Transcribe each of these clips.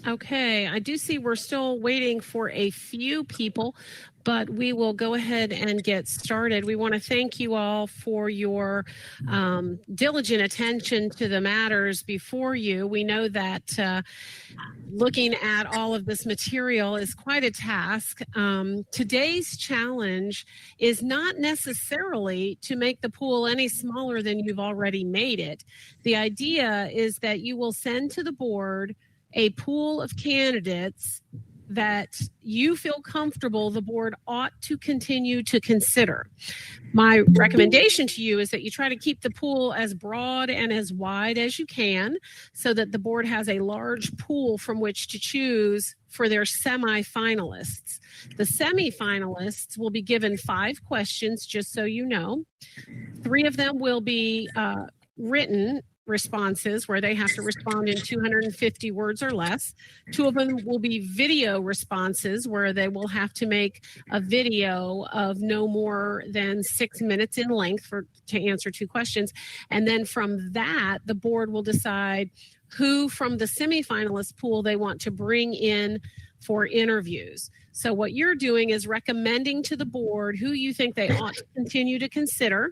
Okay, I do see we're still waiting for a few people, but we will go ahead and get started. We want to thank you all for your diligent attention to the matters before you. We know that looking at all of this material is quite a task. Today's challenge is not necessarily to make the pool any smaller than you've already made it. The idea is that you will send to the board a pool of candidates that you feel comfortable the board ought to continue to consider. My recommendation to you is that you try to keep the pool as broad and as wide as you can so that the board has a large pool from which to choose for their semifinalists. The semifinalists will be given 5 questions, just so you know. 3 of them will be written responses where they have to respond in 250 words or less. 2 of them will be video responses where they will have to make a video of no more than 6 minutes in length to answer 2 questions. And then from that, the board will decide who from the semifinalist pool they want to bring in for interviews. So what you're doing is recommending to the board who you think they ought to continue to consider.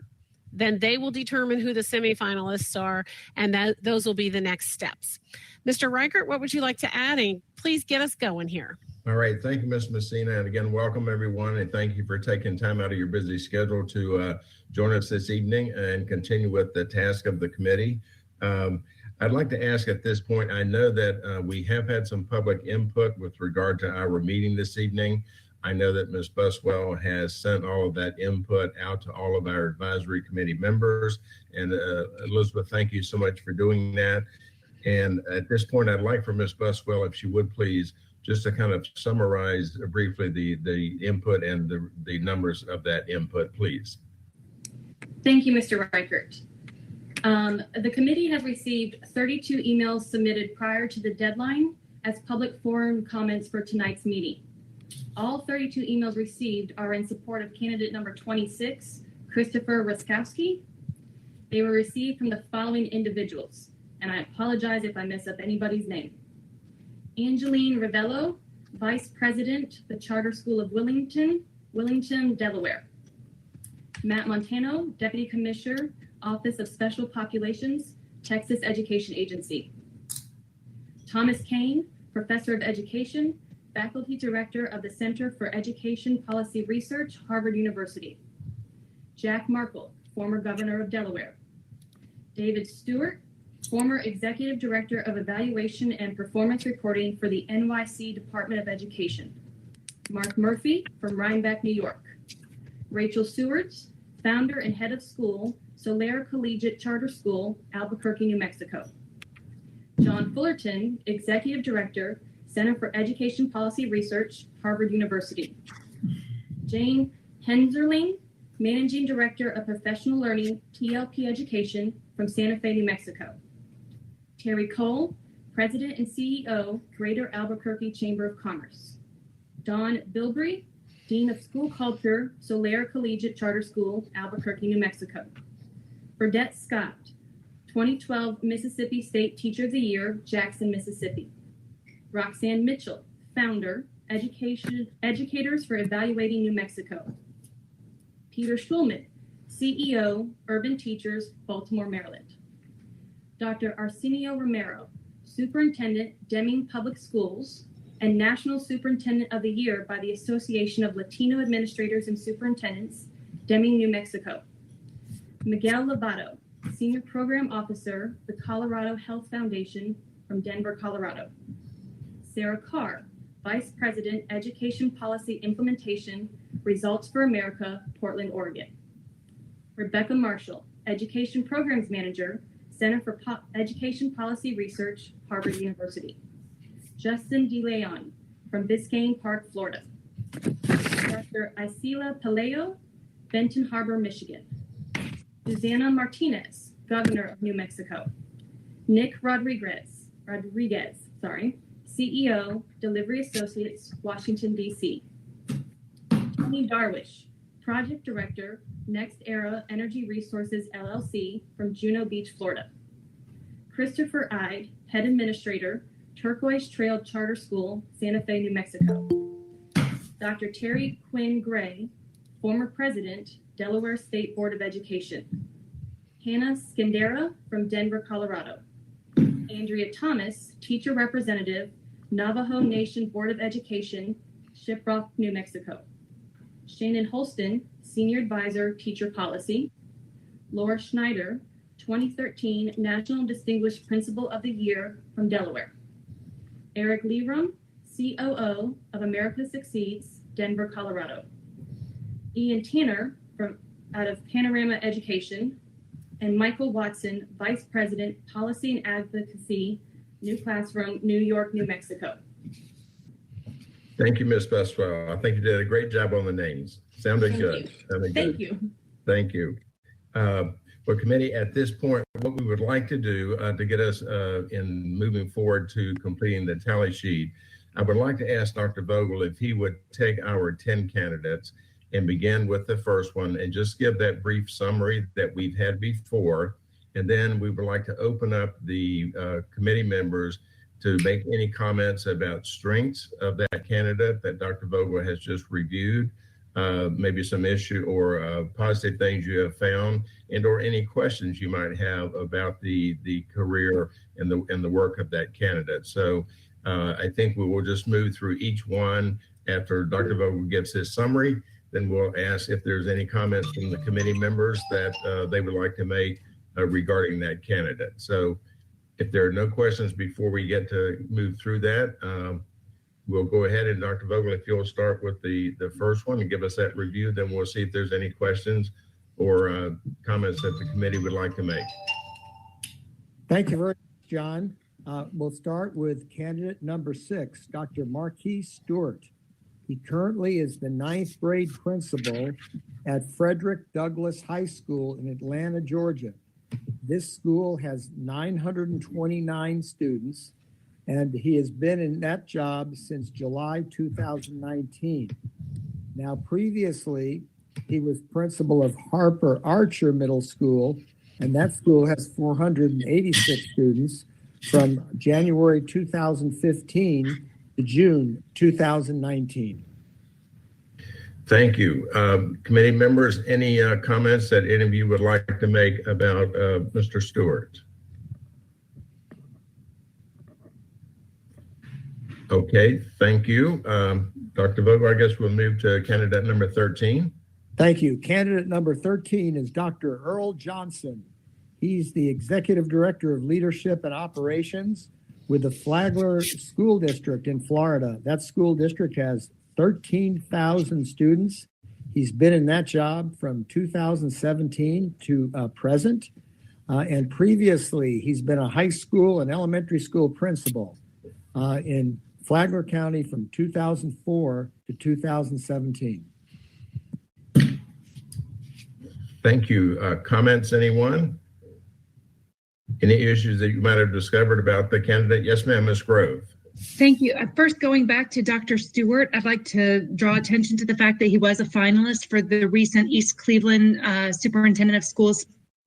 Then they will determine who the semifinalists are, and those will be the next steps. Mr. Reichert, what would you like to add? And please get us going here. All right. Thank you, Ms. Messina. And again, welcome everyone. And thank you for taking time out of your busy schedule to join us this evening and continue with the task of the committee. I'd like to ask at this point, I know that we have had some public input with regard to our meeting this evening. I know that Ms. Buswell has sent all of that input out to all of our advisory committee members. And Elizabeth, thank you so much for doing that. And at this point, I'd like for Ms. Buswell, if she would please, just to kind of summarize briefly the input and the numbers of that input, please. Thank you, Mr. Reichert. The committee has received 32 emails submitted prior to the deadline as public forum comments for tonight's meeting. All 32 emails received are in support of candidate number 26, Christopher Ruskowski. They were received from the following individuals, and I apologize if I mess up anybody's name. Angeline Ravello, Vice President, the Charter School of Willington, Delaware. Matt Montano, Deputy Commissioner, Office of Special Populations, Texas Education Agency. Thomas Kane, Professor of Education, Faculty Director of the Center for Education Policy Research, Harvard University. Jack Markle, former Governor of Delaware. David Stewart, former Executive Director of Evaluation and Performance Reporting for the NYC Department of Education. Mark Murphy from Rhinebeck, New York. Rachel Seward, founder and head of school, Solera Collegiate Charter School, Albuquerque, New Mexico. John Fullerton, Executive Director, Center for Education Policy Research, Harvard University. Jane Henzerling, Managing Director of Professional Learning, TLP Education from Santa Fe, New Mexico. Terry Cole, President and CEO, Greater Albuquerque Chamber of Commerce. Don Bilbrey, Dean of School Culture, Solera Collegiate Charter School, Albuquerque, New Mexico. Burdette Scott, 2012 Mississippi State Teacher of the Year, Jackson, Mississippi. Roxanne Mitchell, founder, Educators for Evaluating New Mexico. Peter Schulman, CEO, Urban Teachers, Baltimore, Maryland. Dr. Arsenio Romero, Superintendent, Deming Public Schools, and National Superintendent of the Year by the Association of Latino Administrators and Superintendents, Deming, New Mexico. Miguel Lovato, Senior Program Officer, the Colorado Health Foundation from Denver, Colorado. Sarah Carr, Vice President, Education Policy Implementation, Results for America, Portland, Oregon. Rebecca Marshall, Education Programs Manager, Center for Education Policy Research, Harvard University. Justin DeLeon from Biscayne Park, Florida. Dr. Isela Palayo, Benton Harbor, Michigan. Susanna Martinez, Governor of New Mexico. Nick Rodriguez, CEO, Delivery Associates, Washington, D.C. Tony Darwish, Project Director, Next Era Energy Resources, LLC, from Juno Beach, Florida. Christopher Ide, Head Administrator, Turquoise Trail Charter School, Santa Fe, New Mexico. Dr. Terry Quinn Gray, former president, Delaware State Board of Education. Hannah Skindera from Denver, Colorado. Andrea Thomas, teacher representative, Navajo Nation Board of Education, Shiprock, New Mexico. Shannon Holston, senior advisor, teacher policy. Laura Schneider, 2013 National Distinguished Principal of the Year from Delaware. Eric Leram, COO of America Succeeds, Denver, Colorado. Ian Tanner out of Panorama Education, and Michael Watson, Vice President, Policy and Advocacy, New Classroom, New York, New Mexico. Thank you, Ms. Bestwell. I think you did a great job on the names. Sounded Thank good. you. Sounded Thank good. you. Thank you. Well, committee, at this point, what we would like to do to get us in moving forward to completing the tally sheet, I would like to ask Dr. Vogel if he would take our 10 candidates and begin with the first one and just give that brief summary that we've had before. And then we would like to open up the committee members to make any comments about strengths of that candidate that Dr. Vogel has just reviewed, maybe some issue or positive things you have found, and or any questions you might have about the career and the work of that candidate. So I think we will just move through each one after Dr. Vogel gives his summary. Then we'll ask if there's any comments from the committee members that they would like to make regarding that candidate. So if there are no questions before we get to move through that, we'll go ahead and Dr. Vogel, if you'll start with the first one and give us that review, then we'll see if there's any questions or comments that the committee would like to make. Thank you very much, John. We'll start with candidate number 6, Dr. Marquis Stewart. He currently is the 9th grade principal at Frederick Douglass High School in Atlanta, Georgia. This school has 929 students, and he has been in that job since July 2019. Now, previously, he was principal of Harper Archer Middle School, and that school has 486 students from January 2015 to June 2019. Thank you. Committee members, any comments that any of you would like to make about Mr. Stewart? Okay, thank you. Dr. Vogel, I guess we'll move to candidate number 13. Thank you. Candidate number 13 is Dr. Earl Johnson. He's the Executive Director of Leadership and Operations with the Flagler School District in Florida. That school district has 13,000 students. He's been in that job from 2017 to present. And previously, he's been a high school and elementary school principal in Flagler County from 2004 to 2017. Thank you. Comments, anyone? Any issues that you might have discovered about the candidate? Yes, ma'am, Ms. Grove. Thank you. First, going back to Dr. Stewart, I'd like to draw attention to the fact that he was a finalist for the recent East Cleveland Superintendent of Schools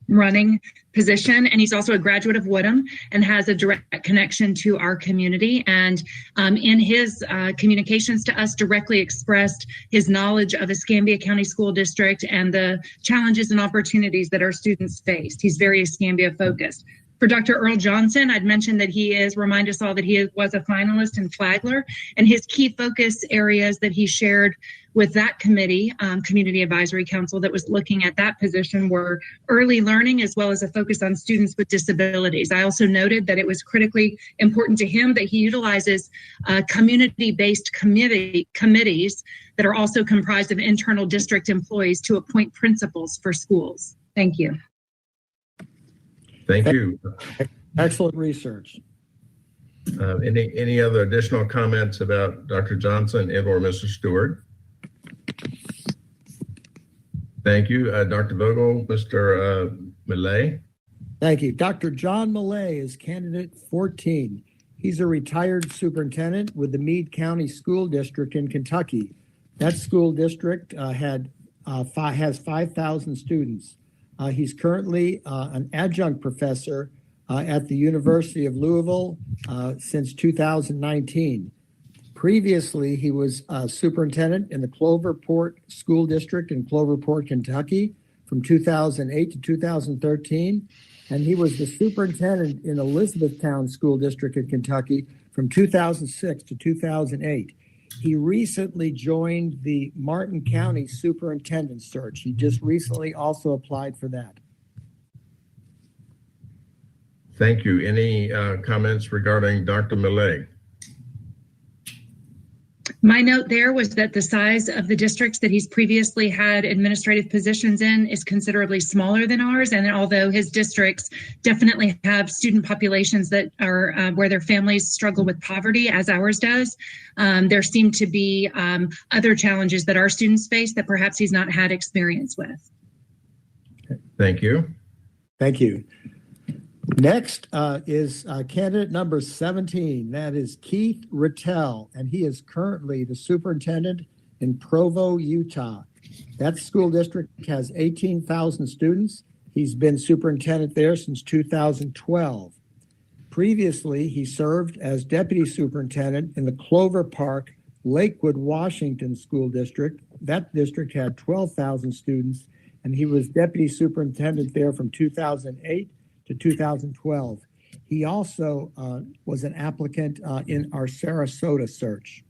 running position, and he's also a graduate of Woodham and has a direct connection to our community, and in his communications to us directly expressed his knowledge of Escambia County School District and the challenges and opportunities that our students faced. He's very Escambia focused. For Dr. Earl Johnson, I'd mentioned that remind us all that he was a finalist in Flagler, and his key focus areas that he shared with that committee, Community Advisory Council, that was looking at that position were early learning as well as a focus on students with disabilities. I also noted that it was critically important to him that he utilizes community-based committees that are also comprised of internal district employees to appoint principals for schools. Thank you. Thank you. Excellent research. Any other additional comments about Dr. Johnson and or Mr. Stewart? Thank you. Dr. Vogel, Mr. Millay. Thank you. Dr. John Millay is candidate 14. He's a retired superintendent with the Meade County School District in Kentucky. That school district has 5,000 students. He's currently an adjunct professor at the University of Louisville since 2019. Previously, he was superintendent in the Cloverport School District in Cloverport, Kentucky from 2008 to 2013. And he was the superintendent in Elizabethtown School District in Kentucky from 2006 to 2008. He recently joined the Martin County Superintendent Search. He just recently also applied for that. Thank you. Any comments regarding Dr. Millay? My note there was that the size of the districts that he's previously had administrative positions in is considerably smaller than ours. And although his districts definitely have student populations that are where their families struggle with poverty, as ours does, there seem to be other challenges that our students face that perhaps he's not had experience with. Thank you. Thank you. Next is candidate number 17. That is Keith Rattel, and he is currently the superintendent in Provo, Utah. That school district has 18,000 students. He's been superintendent there since 2012. Previously, he served as deputy superintendent in the Clover Park, Lakewood, Washington School District. That district had 12,000 students, and he was deputy superintendent there from 2008 to 2012. He also was an applicant in our Sarasota search.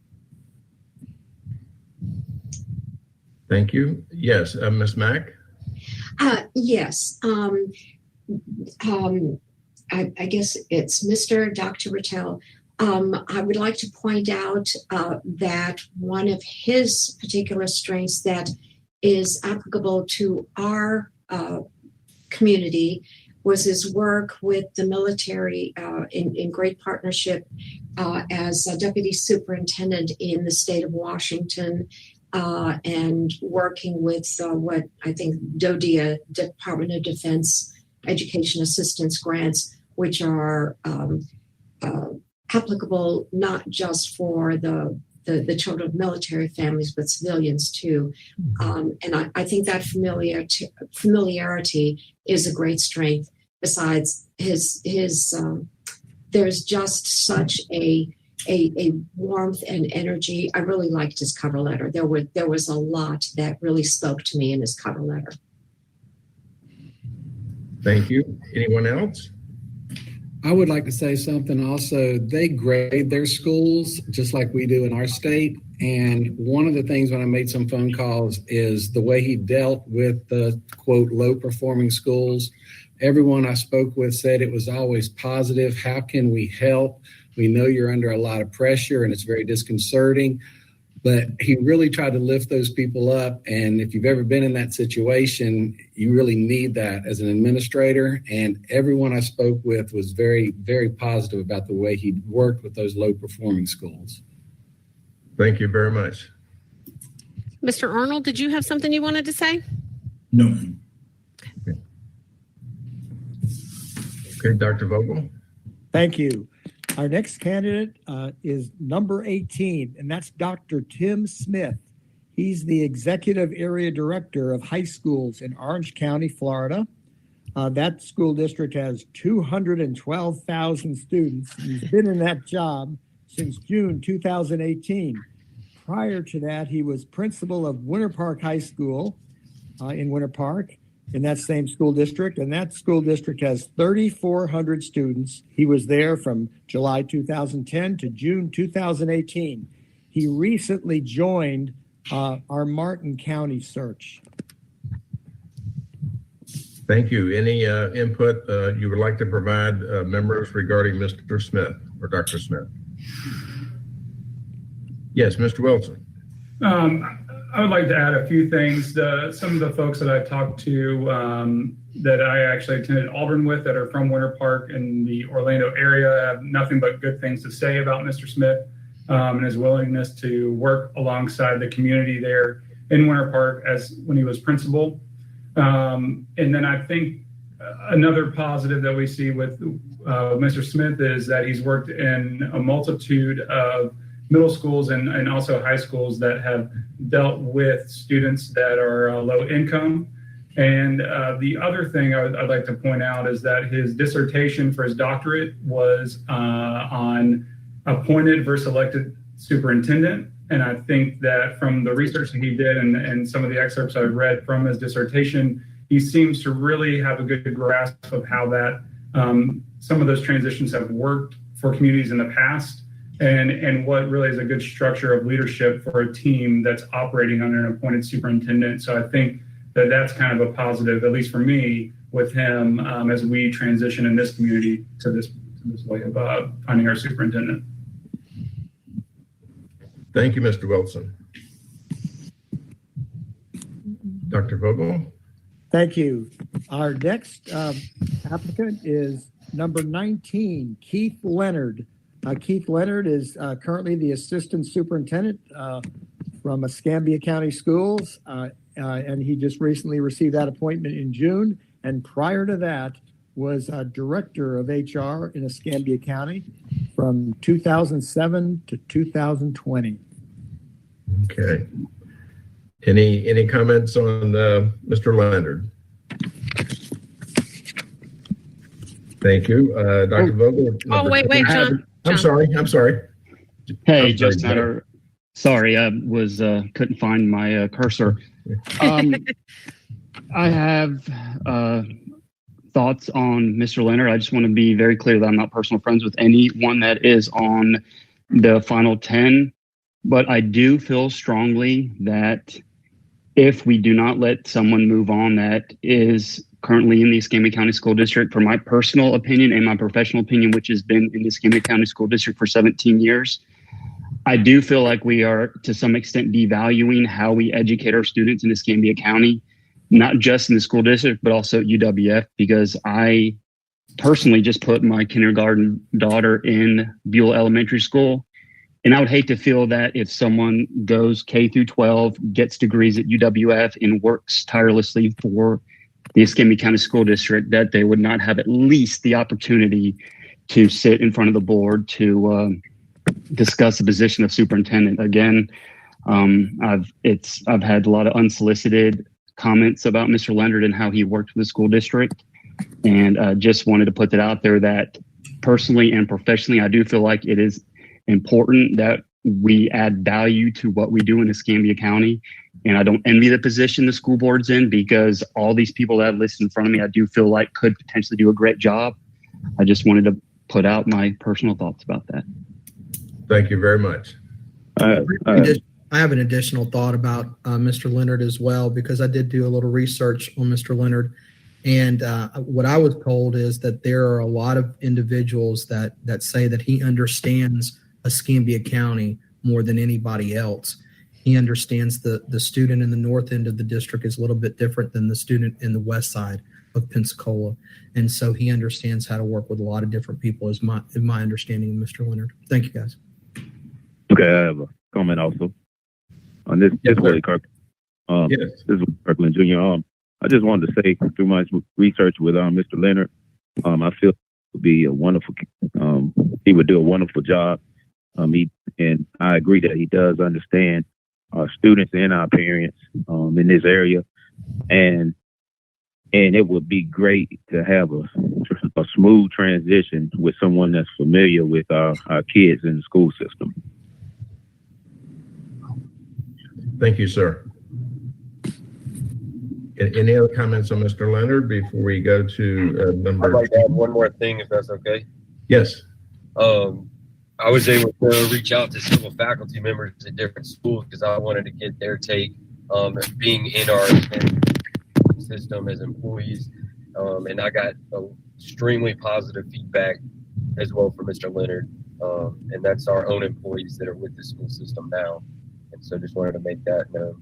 Thank you. Yes, Ms. Mack? Yes. I guess it's Dr. Rattel. I would like to point out that one of his particular strengths that is applicable to our community was his work with the military in great partnership as a deputy superintendent in the state of Washington and working with what I think DODEA, Department of Defense Education Assistance Grants, which are applicable not just for the children of military families, but civilians too. And I think that familiarity is a great strength. Besides his there's just such a warmth and energy. I really liked his cover letter. There was a lot that really spoke to me in his cover letter. Thank you. Anyone else? I would like to say something also. They grade their schools just like we do in our state. And one of the things when I made some phone calls is the way he dealt with the, quote, low performing schools. Everyone I spoke with said it was always positive. How can we help? We know you're under a lot of pressure and it's very disconcerting. But he really tried to lift those people up. And if you've ever been in that situation, you really need that as an administrator. And everyone I spoke with was very, very positive about the way he worked with those low performing schools. Thank you very much. Mr. Arnold, did you have something you wanted to say? No. Okay, Dr. Vogel. Thank you. Our next candidate is number 18, and that's Dr. Tim Smith. He's the Executive Area Director of High Schools in Orange County, Florida. That school district has 212,000 students. He's been in that job since June 2018. Prior to that, he was principal of Winter Park High School in Winter Park in that same school district. And that school district has 3,400 students. He was there from July 2010 to June 2018. He recently joined our Martin County search. Thank you. Any input you would like to provide members regarding Mr. Smith or Dr. Smith? Yes, Mr. Wilson. I would like to add a few things. Some of the folks that I talked to that I actually attended Auburn with that are from Winter Park in the Orlando area have nothing but good things to say about Mr. Smith and his willingness to work alongside the community there in Winter Park as when he was principal. And then I think another positive that we see with Mr. Smith is that he's worked in a multitude of middle schools and also high schools that have dealt with students that are low income. And the other thing I'd like to point out is that his dissertation for his doctorate was on appointed versus elected superintendent. And I think that from the research that he did and some of the excerpts I've read from his dissertation, he seems to really have a good grasp of how that some of those transitions have worked for communities in the past, and what really is a good structure of leadership for a team that's operating under an appointed superintendent. So I think that that's kind of a positive, at least for me, with him as we transition in this community to this way of finding our superintendent. Thank you, Mr. Wilson. Dr. Vogel? Thank you. Our next applicant is number 19, Keith Leonard. Keith Leonard is currently the assistant superintendent from Escambia County Schools, and he just recently received that appointment in June. And prior to that was director of HR in Escambia County from 2007 to 2020. Okay. Any comments on Mr. Leonard? Thank you. Dr. Vogel. Oh, wait, John. I'm sorry. Hey, Just Snyder. Sorry, I was couldn't find my cursor. I have thoughts on Mr. Leonard. I just want to be very clear that I'm not personal friends with anyone that is on the final 10, but I do feel strongly that if we do not let someone move on that is currently in the Escambia County School District, for my personal opinion and my professional opinion, which has been in the Escambia County School District for 17 years, I do feel like we are to some extent devaluing how we educate our students in Escambia County, not just in the school district, but also at UWF, because I personally just put my kindergarten daughter in Buell Elementary School. And I would hate to feel that if someone goes K through 12, gets degrees at UWF and works tirelessly for the Escambia County School District, that they would not have at least the opportunity to sit in front of the board to discuss the position of superintendent. Again, I've had a lot of unsolicited comments about Mr. Leonard and how he worked for the school district, and just wanted to put that out there that personally and professionally, I do feel like it is important that we add value to what we do in Escambia County. And I don't envy the position the school board's in, because all these people that I've listed in front of me, I do feel like could potentially do a great job. I just wanted to put out my personal thoughts about that. Thank you very much. I have an additional thought about Mr. Leonard as well, because I did do a little research on Mr. Leonard. And what I was told is that there are a lot of individuals that say that he understands Escambia County more than anybody else. He understands the student in the north end of the district is a little bit different than the student in the west side of Pensacola. And so he understands how to work with a lot of different people, is my understanding of Mr. Leonard. Thank you, guys. Okay, I have a comment also on this. Yes, Willie Kirk. Yes. This is Kirkland Jr. I just wanted to say, through my research with Mr. Leonard, I feel it would be a wonderful. He would do a wonderful job. And I agree that he does understand our students and our parents in this area, and it would be great to have a smooth transition with someone that's familiar with our kids in the school system. Thank you, sir. Any other comments on Mr. Leonard before we go to number? I'd like to add one more thing, if that's okay. Yes. I was able to reach out to several faculty members at different schools because I wanted to get their take, being in our system as employees. And I got extremely positive feedback as well from Mr. Leonard. And that's our own employees that are with the school system now. And so just wanted to make that known.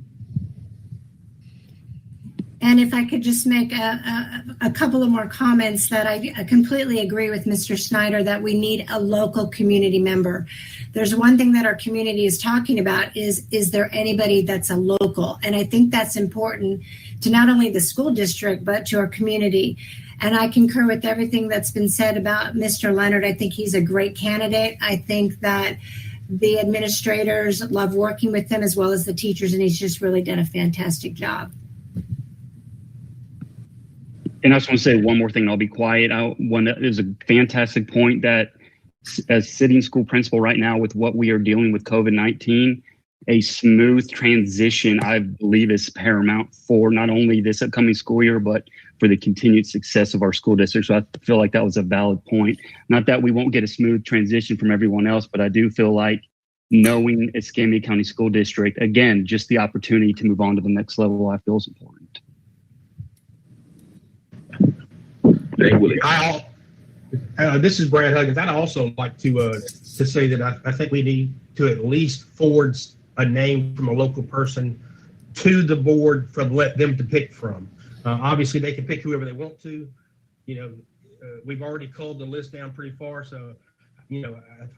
And if I could just make a couple of more comments, that I completely agree with Mr. Snyder that we need a local community member. There's one thing that our community is talking about is there anybody that's a local? And I think that's important to not only the school district, but to our community. And I concur with everything that's been said about Mr. Leonard. I think he's a great candidate. I think that the administrators love working with him, as well as the teachers, and he's just really done a fantastic job. Thank you, sir. Any other comments on Mr. Leonard before we go to number 20? Yes. Thank you. Yes. And I just want to say one more thing, and I'll be quiet. It was a fantastic point that as sitting school principal right now with what we are dealing with COVID-19, a smooth transition, I believe, is paramount for not only this upcoming school year, but for the continued success of our school district. So I feel like that was a valid point. Not that we won't get a smooth transition from everyone else, but I do feel like knowing Escambia County School District, again, just the opportunity to move on to the next level, I feel is important. This is Brad Huggins. I'd also like to say that I think we need to at least forward a name from a local person to the board for let them to pick from. Obviously, they can pick whoever they want to. We've already culled the list down pretty far, so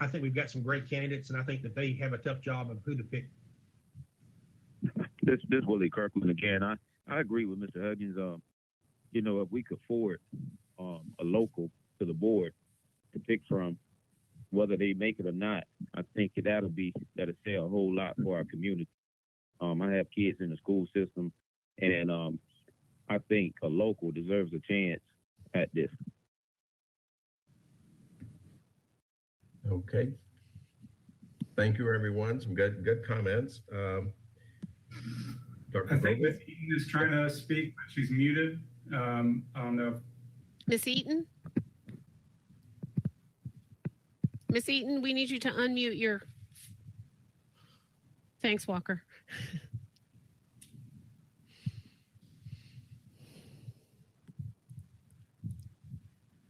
I think we've got some great candidates, and I think that they have a tough job of who to pick. This Willie Kirkland again. I agree with Mr. Huggins. If we could forward a local to the board to pick from, whether they make it or not, I think that'll say a whole lot for our community. I have kids in the school system, and I think a local deserves a chance at this. Okay. Thank you, everyone. Some good comments. Dr. I think Vogel? Ms. Eaton is trying to speak, but she's muted. I don't know. Miss Eaton? Miss Eaton, we need you to unmute your... Thanks, Walker.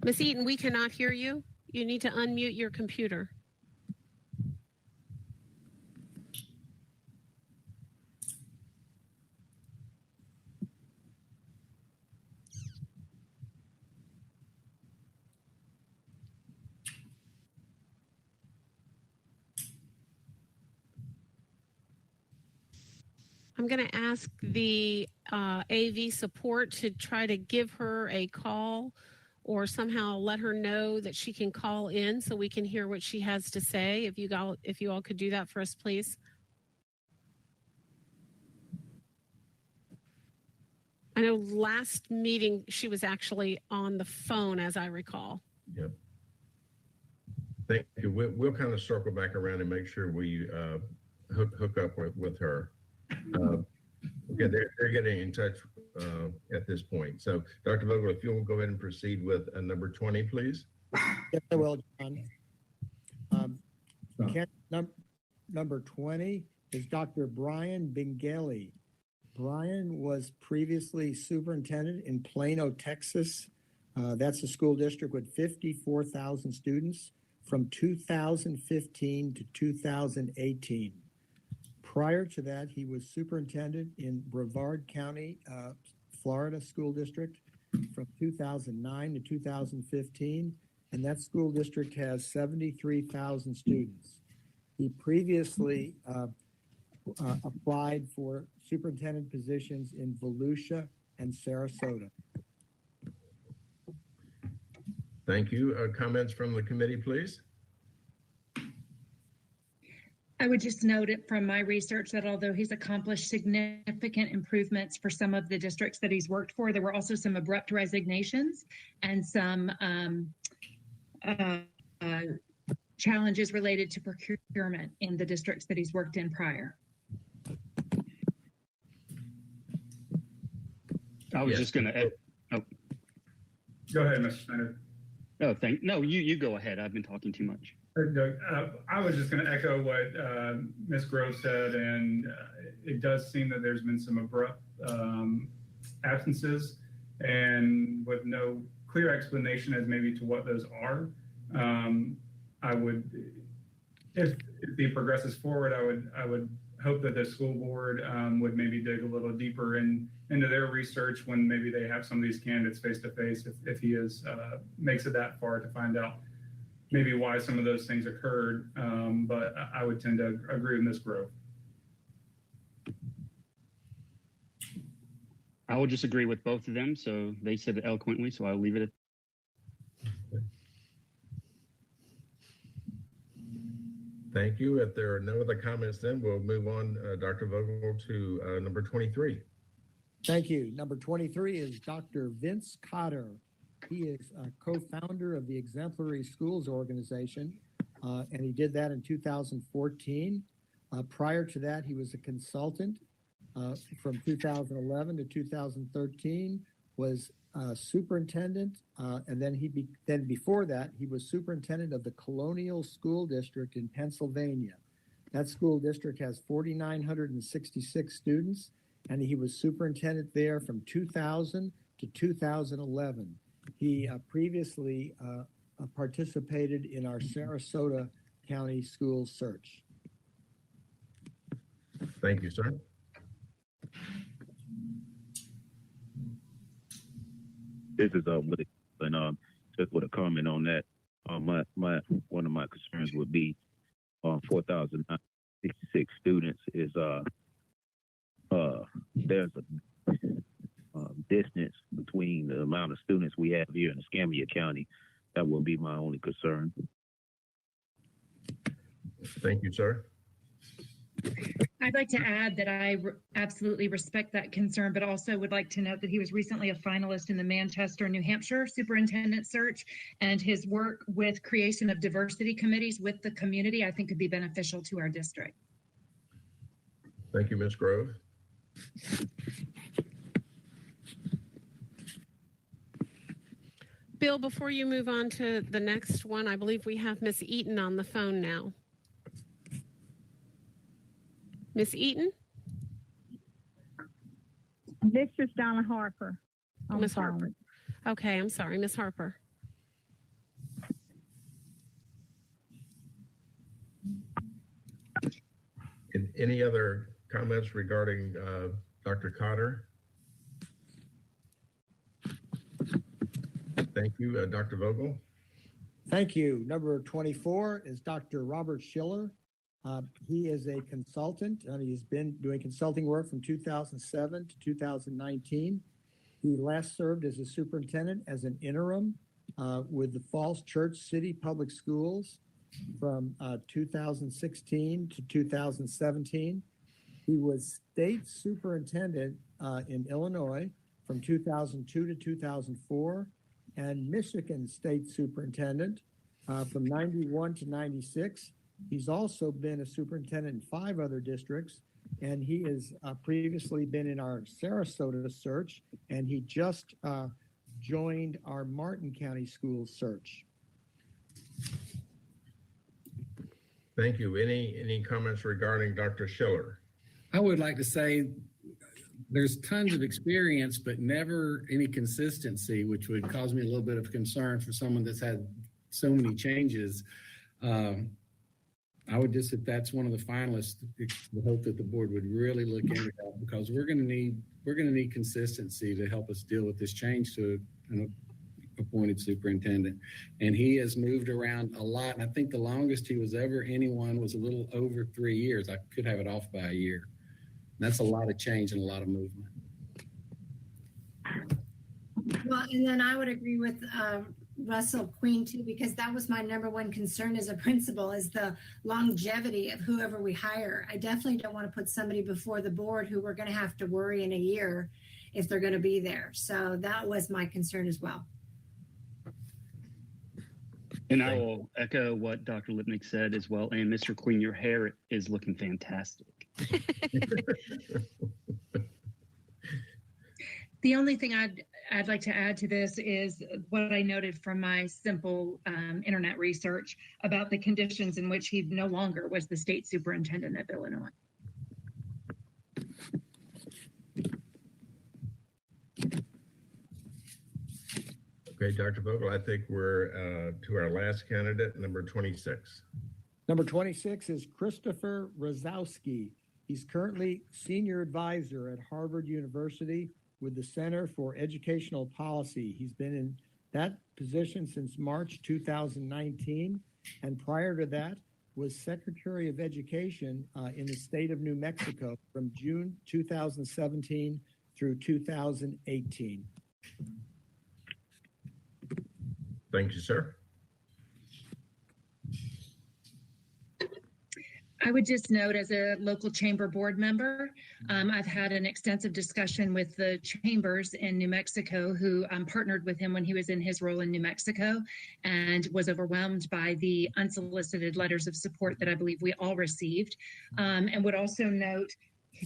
Miss Eaton, we cannot hear you. You need to unmute your computer. I'm going to ask the AV support to try to give her a call or somehow let her know that she can call in so we can hear what she has to say. If you all could do that for us, please. I know last meeting she was actually on the phone, as I recall. Yep. Thank you. We'll kind of circle back around and make sure we hook up with her. Okay, they're getting in touch at this point. So, Dr. Vogel, if you'll go ahead and proceed with number 20, please. Yes, I will, John. Number 20 is Dr. Brian Bingeli. Brian was previously superintendent in Plano, Texas. That's a school district with 54,000 students from 2015 to 2018. Prior to that, he was superintendent in Brevard County, Florida School District from 2009 to 2015, and that school district has 73,000 students. He previously applied for superintendent positions in Volusia and Sarasota. Thank you. Comments from the committee, please. I would just note it from my research that although he's accomplished significant improvements for some of the districts that he's worked for, there were also some abrupt resignations and some challenges related to procurement in the districts that he's worked in prior. I was just going to... Go ahead, Mr. Snyder. No, you go ahead. I've been talking too much. I was just going to echo what Ms. Grove said, and it does seem that there's been some abrupt absences, and with no clear explanation as maybe to what those are. I would, if he progresses forward, I would hope that the school board would maybe dig a little deeper into their research when maybe they have some of these candidates face to face, if he makes it that far to find out maybe why some of those things occurred, but I would tend to agree with Ms. Grove. I will just agree with both of them. So they said it eloquently, so I'll leave it at. Thank you. If there are no other comments, then we'll move on, Dr. Vogel, to number 23. Thank you. Number 23 is Dr. Vince Cotter. He is a co-founder of the Exemplary Schools Organization, and he did that in 2014. Prior to that, he was a consultant from 2011 to 2013, was superintendent, and then before that, he was superintendent of the Colonial School District in Pennsylvania. That school district has 4,966 students, and he was superintendent there from 2000 to 2011. He previously participated in our Sarasota County School Search. Thank you, sir. This is Willie, and just with a comment on that, one of my concerns would be 4,966 students is there's a distance between the amount of students we have here in Escambia County. That will be my only concern. Thank you, sir. I'd like to add that I absolutely respect that concern, but also would like to note that he was recently a finalist in the Manchester, New Hampshire superintendent search, and his work with creation of diversity committees with the community, I think, could be beneficial to our district. Thank you, Ms. Grove. Bill, before you move on to the next one, I believe we have Miss Eaton on the phone now. Miss Eaton? This is Donna Harper. Miss Harper. Okay, I'm sorry, Miss Harper. Any other comments regarding Dr. Cotter? Thank you, Dr. Vogel. Thank you. Number 24 is Dr. Robert Schiller. He is a consultant, and he's been doing consulting work from 2007 to 2019. He last served as a superintendent as an interim with the Falls Church City Public Schools from 2016 to 2017. He was state superintendent in Illinois from 2002 to 2004, and Michigan state superintendent from 91 to 96. He's also been a superintendent in 5 other districts, and he has previously been in our Sarasota search, and he just joined our Martin County Schools search. Thank you. Any comments regarding Dr. Schiller? I would like to say there's tons of experience, but never any consistency, which would cause me a little bit of concern for someone that's had so many changes. I would just, if that's one of the finalists, hope that the board would really look into that, because we're going to need consistency to help us deal with this change to an appointed superintendent. And he has moved around a lot. And I think the longest he was ever anyone was a little over 3 years. I could have it off by a year. And that's a lot of change and a lot of movement. Well, and then I would agree with Russell Queen too, because that was my number one concern as a principal, is the longevity of whoever we hire. I definitely don't want to put somebody before the board who we're going to have to worry in a year if they're going to be there. So that was my concern as well. And I will echo what Dr. Lipnick said as well. And Mr. Queen, your hair is looking fantastic. The only thing I'd like to add to this is what I noted from my simple internet research about the conditions in which he no longer was the state superintendent of Illinois. Okay, Dr. Vogel, I think we're to our last candidate, number 26. Number 26 is Christopher Rozowski. He's currently senior advisor at Harvard University with the Center for Educational Policy. He's been in that position since March 2019, and prior to that was Secretary of Education in the state of New Mexico from June 2017 through 2018. Thank you, sir. I would just note, as a local chamber board member, I've had an extensive discussion with the chambers in New Mexico who partnered with him when he was in his role in New Mexico, and was overwhelmed by the unsolicited letters of support that I believe we all received. And would also note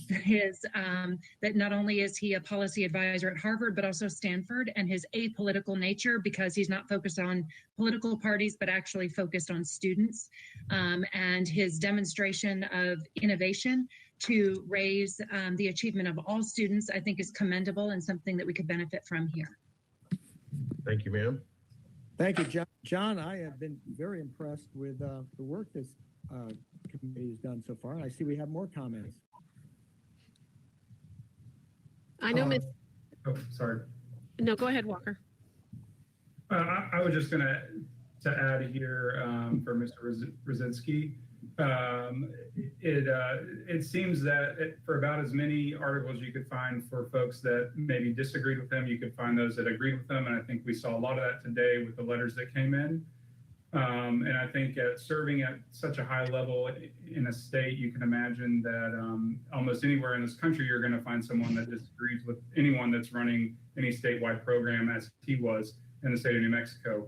that not only is he a policy advisor at Harvard, but also Stanford, and his apolitical nature, because he's not focused on political parties, but actually focused on students, and his demonstration of innovation to raise the achievement of all students, I think is commendable and something that we could benefit from here. Thank you, ma'am. Thank you, John. John, I have been very impressed with the work this committee has done so far. And I see we have more comments. I know, Ms. Oh, sorry. No, go ahead, Walker. I was just going to add here for Mr. Rosinski. It seems that for about as many articles you could find for folks that maybe disagreed with him, you could find those that agreed with him. And I think we saw a lot of that today with the letters that came in. And I think serving at such a high level in a state, you can imagine that almost anywhere in this country, you're going to find someone that disagrees with anyone that's running any statewide program, as he was in the state of New Mexico.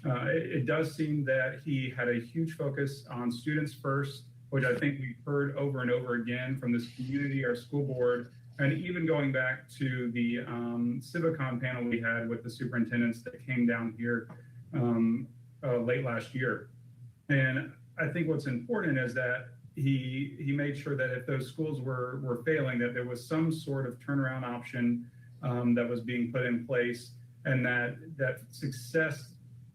It does seem that he had a huge focus on students first, which I think we've heard over and over again from this community, our school board, and even going back to the Civicom panel we had with the superintendents that came down here late last year. And I think what's important is that he made sure that if those schools were failing, that there was some sort of turnaround option that was being put in place, and that success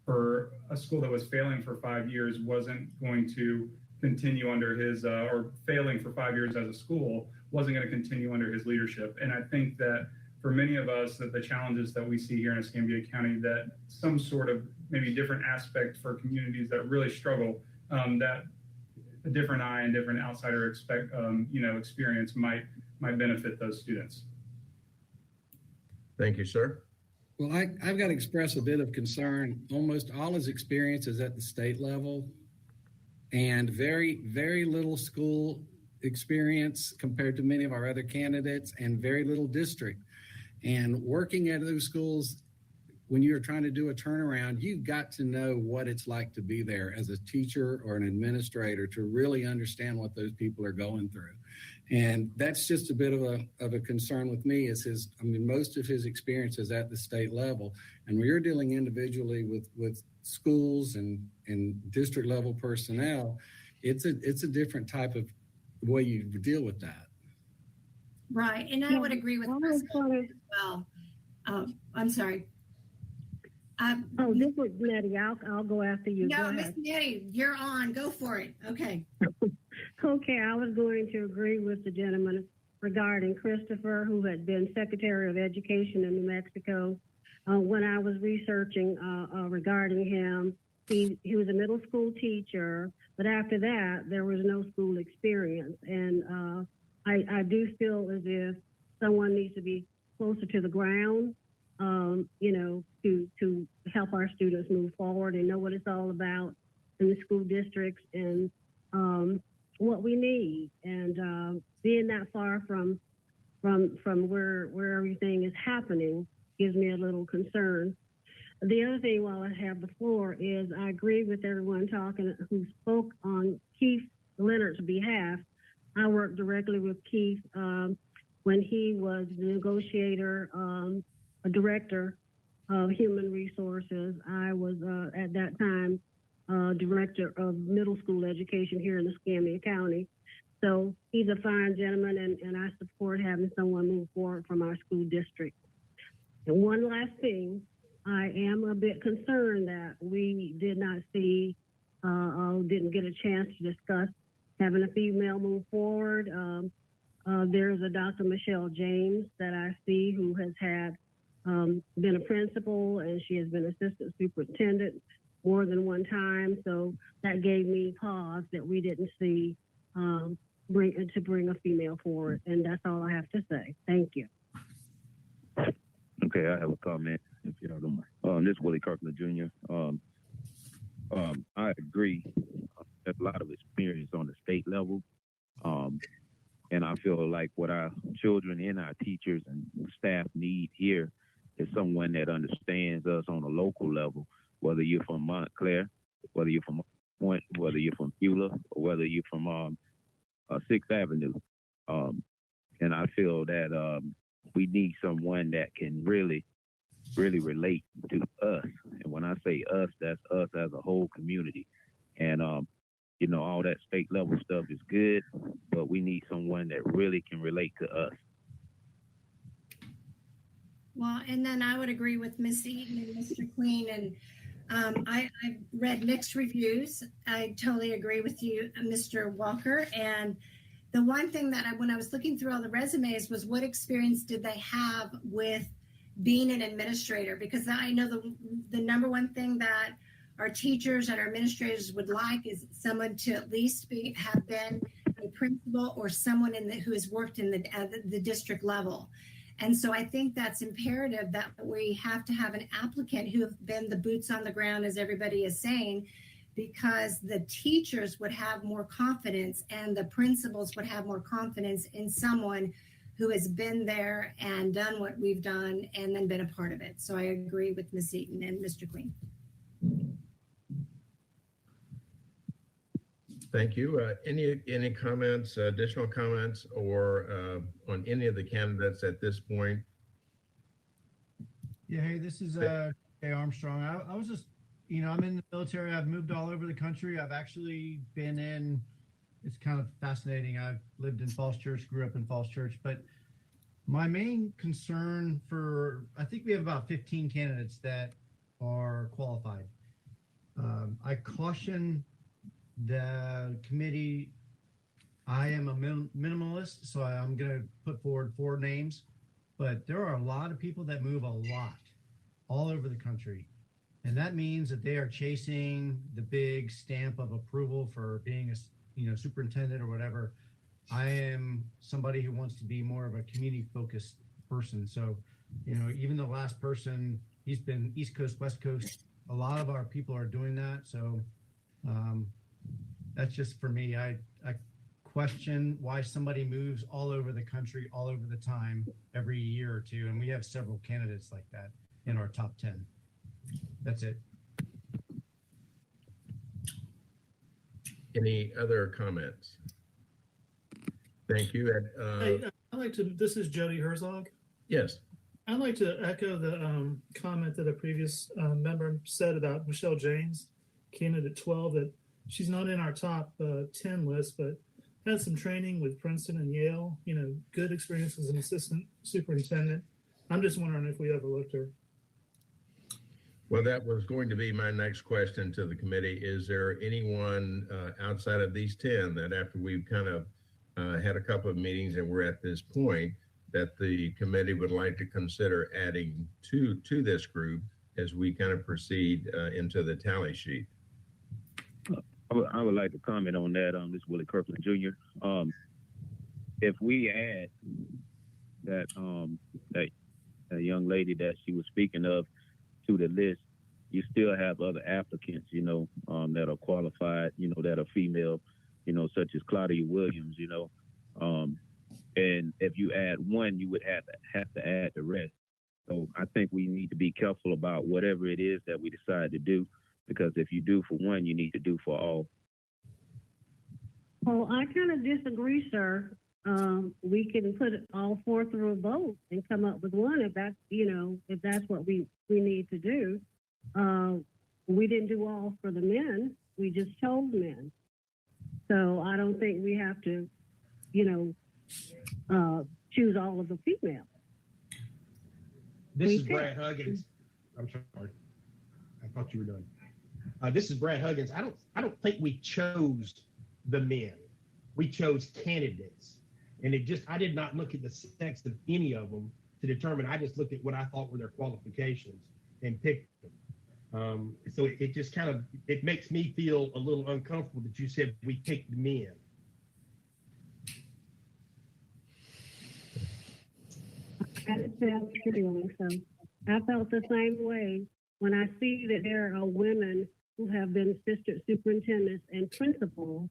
for a school that was failing for 5 years wasn't going to continue under his, or failing for 5 years as a school wasn't going to continue under his leadership. And I think that for many of us, that the challenges that we see here in Escambia County, that some sort of maybe different aspect for communities that really struggle, that a different eye and different outsider experience might benefit those students. Thank you, sir. Well, I've got to express a bit of concern. Almost all his experience is at the state level, and very, very little school experience compared to many of our other candidates, and very little district. And working at those schools, when you're trying to do a turnaround, you've got to know what it's like to be there as a teacher or an administrator to really understand what those people are going through. And that's just a bit of a concern with me, is most of his experience is at the state level. And when you're dealing individually with schools and district level personnel, it's a different type of way you deal with that. Right, and I would agree with President as well. I'm sorry. This is Nettie. I'll go after you. No, Miss Nettie, you're on. Go for it. Okay. Okay, I was going to agree with the gentleman regarding Christopher, who had been Secretary of Education in New Mexico. When I was researching regarding him, he was a middle school teacher, but after that, there was no school experience. And I do feel as if someone needs to be closer to the ground, to help our students move forward and know what it's all about in the school districts and what we need. And being that far from where everything is happening gives me a little concern. The other thing, while I have the floor, is I agree with everyone who spoke on Keith Leonard's behalf. I worked directly with Keith when he was the negotiator, a director of human resources. I was at that time director of middle school education here in Escambia County. So he's a fine gentleman, and I support having someone move forward from our school district. And one last thing, I am a bit concerned that we did not see, didn't get a chance to discuss having a female move forward. There's a Dr. Michelle James that I see who has had been a principal, and she has been assistant superintendent more than one time. So that gave me pause that we didn't see bring a female forward. And that's all I have to say. Thank you. Okay, I have a comment, if you don't mind. This is Willie Kirkland Jr. I agree. There's a lot of experience on the state level. level. And I feel like what our children and our teachers and staff need here is someone that understands us on a local level, whether you're from Montclair, whether you're from Point, whether you're from Beulah, or whether you're from 6th Avenue. And I feel that we need someone that can really relate to us. And when I say us, that's us as a whole community. And, you know, all that state level stuff is good, but we need someone that really can relate to us. Well, and then I would agree with Miss Eaton and Mr. Queen. And I've read mixed reviews. I totally agree with you, Mr. Walker. And the one thing that when I was looking through all the resumes was what experience did they have with being an administrator? Because I know the number one thing that our teachers and our administrators would like is someone to at least have been a principal or someone who has worked in the district level. And so I think that's imperative that we have to have an applicant who have been the boots on the ground, as everybody is saying, because the teachers would have more confidence and the principals would have more confidence in someone who has been there and done what we've done and then been a part of it. So I agree with Ms. Eaton and Mr. Queen. Thank you. Any comments, additional comments, or on any of the candidates at this point? Yeah, hey, this is Jay Armstrong. I was just, you know, I'm in the military. I've moved all over the country. I've actually been in, it's kind of fascinating. I've lived in Falls Church, grew up in Falls Church, but my main concern I think we have about 15 candidates that are qualified. I caution the committee. I am a minimalist, so I'm going to put forward 4 names, but there are a lot of people that move a lot all over the country. And that means that they are chasing the big stamp of approval for being a superintendent or whatever. I am somebody who wants to be more of a community focused person. So, you know, even the last person, he's been East Coast, West Coast. A lot of our people are doing that. So that's just for me. I question why somebody moves all over the country, all over the time, every year or two. And we have several candidates like that in our top 10. That's it. Any other comments? Thank you. Hey, I'd like to, this is Jody Herzog. Yes. I'd like to echo the comment that a previous member said about Michelle James, candidate 12, that she's not in our top 10 list, but had some training with Princeton and Yale, you know, good experience as an assistant superintendent. I'm just wondering if we overlooked her. Well, that was going to be my next question to the committee. Is there anyone outside of these 10 that after we've kind of had a couple of meetings and we're at this point that the committee would like to consider adding to this group as we kind of proceed into the tally sheet? I would like to comment on that. This is Willie Kirkland Jr. If we add that young lady that she was speaking of to the list, you still have other applicants, you know, that are qualified, you know, that are female, you know, such as Claudia Williams, you know. And if you add one, you would have to add the rest. So I think we need to be careful about whatever it is that we decide to do, because if you do for one, you need to do for all. Well, I kind of disagree, sir. We can put all 4 through a vote and come up with one if that's, you know, if that's what we need to do. We didn't do all for the men. We just chose men. So I don't think we have to, you know, choose all of the females. This is Brad Huggins. I'm sorry. I thought you were done. This is Brad Huggins. I don't think we chose the men. We chose candidates. And I did not look at the sex of any of them to determine. I just looked at what I thought were their qualifications and picked them. So it just kind of, it makes me feel a little uncomfortable that you said we picked men. So I felt the same way when I see that there are women who have been assistant superintendents and principals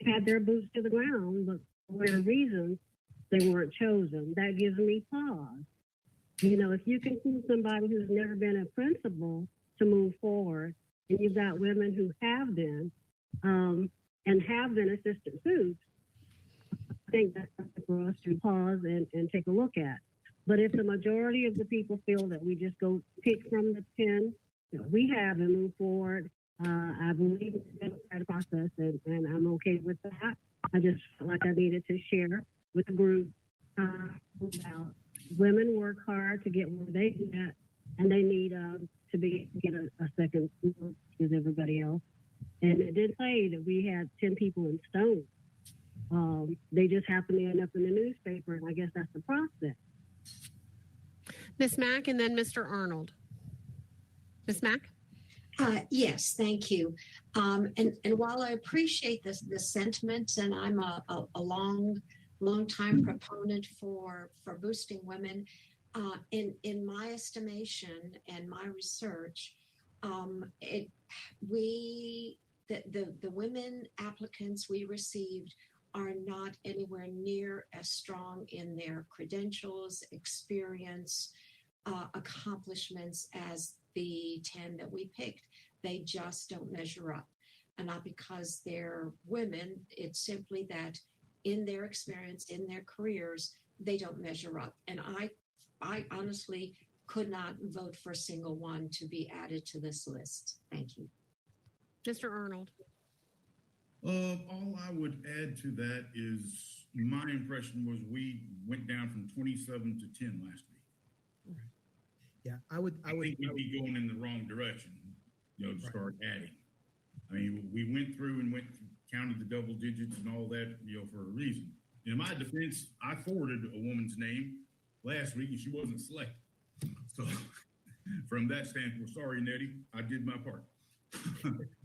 had their boots to the ground, but for whatever reason, they weren't chosen. That gives me pause. You know, if you can choose somebody who's never been a principal to move forward, and you've got women who have been, and have been assistant soups, I think that's something for us to pause and take a look at. But if the majority of the people feel that we just go pick from the 10 that we have and move forward, I believe it's a democratic process, and I'm okay with that. I just felt like I needed to share with the group about women work hard to get where they get, and they need to get a second as everybody else. And it did say that we had 10 people in stone. They just happened to end up in the newspaper, and I guess that's the process. Ms. Mack and then Mr. Arnold. Ms. Mack? Yes, thank you. And while I appreciate the sentiments, and I'm a long time proponent for boosting women, in my estimation and my research, the women applicants we received are not anywhere near as strong in their credentials, experience, accomplishments as the 10 that we picked. They just don't measure up. And not because they're women, it's simply that in their experience, in their careers, they don't measure up. And I honestly could not vote for a single one to be added to this list. Thank you. Mr. Arnold. All I would add to that is my impression was we went down from 27 to 10 last week. Yeah, I think we'd be going in the wrong direction, to start adding. I mean, we went through and counted the double digits and all that, for a reason. In my defense, I forwarded a woman's name last week and she wasn't selected. So from that standpoint, sorry, Nettie, I did my part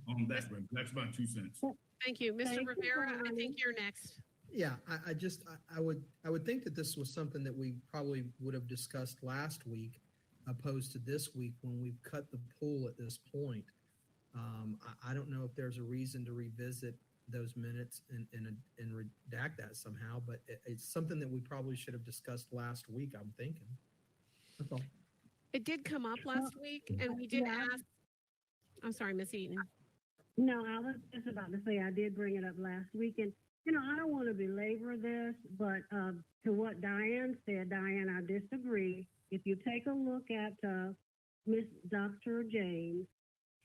on that one. That's my 2 cents. Thank you. Mr. Rivera, I think you're next. Yeah, I would think that this was something that we probably would have discussed last week, opposed to this week when we've cut the pool at this point. I don't know if there's a reason to revisit those minutes and redact that somehow, but it's something that we probably should have discussed last week, I'm thinking. That's all. It did come up last week, and we did ask. I'm sorry, Miss Eaton. No, I was just about to say I did bring it up last week, and I don't want to belabor this, but to what Diane said, Diane, I disagree. If you take a look at Miss Dr. James,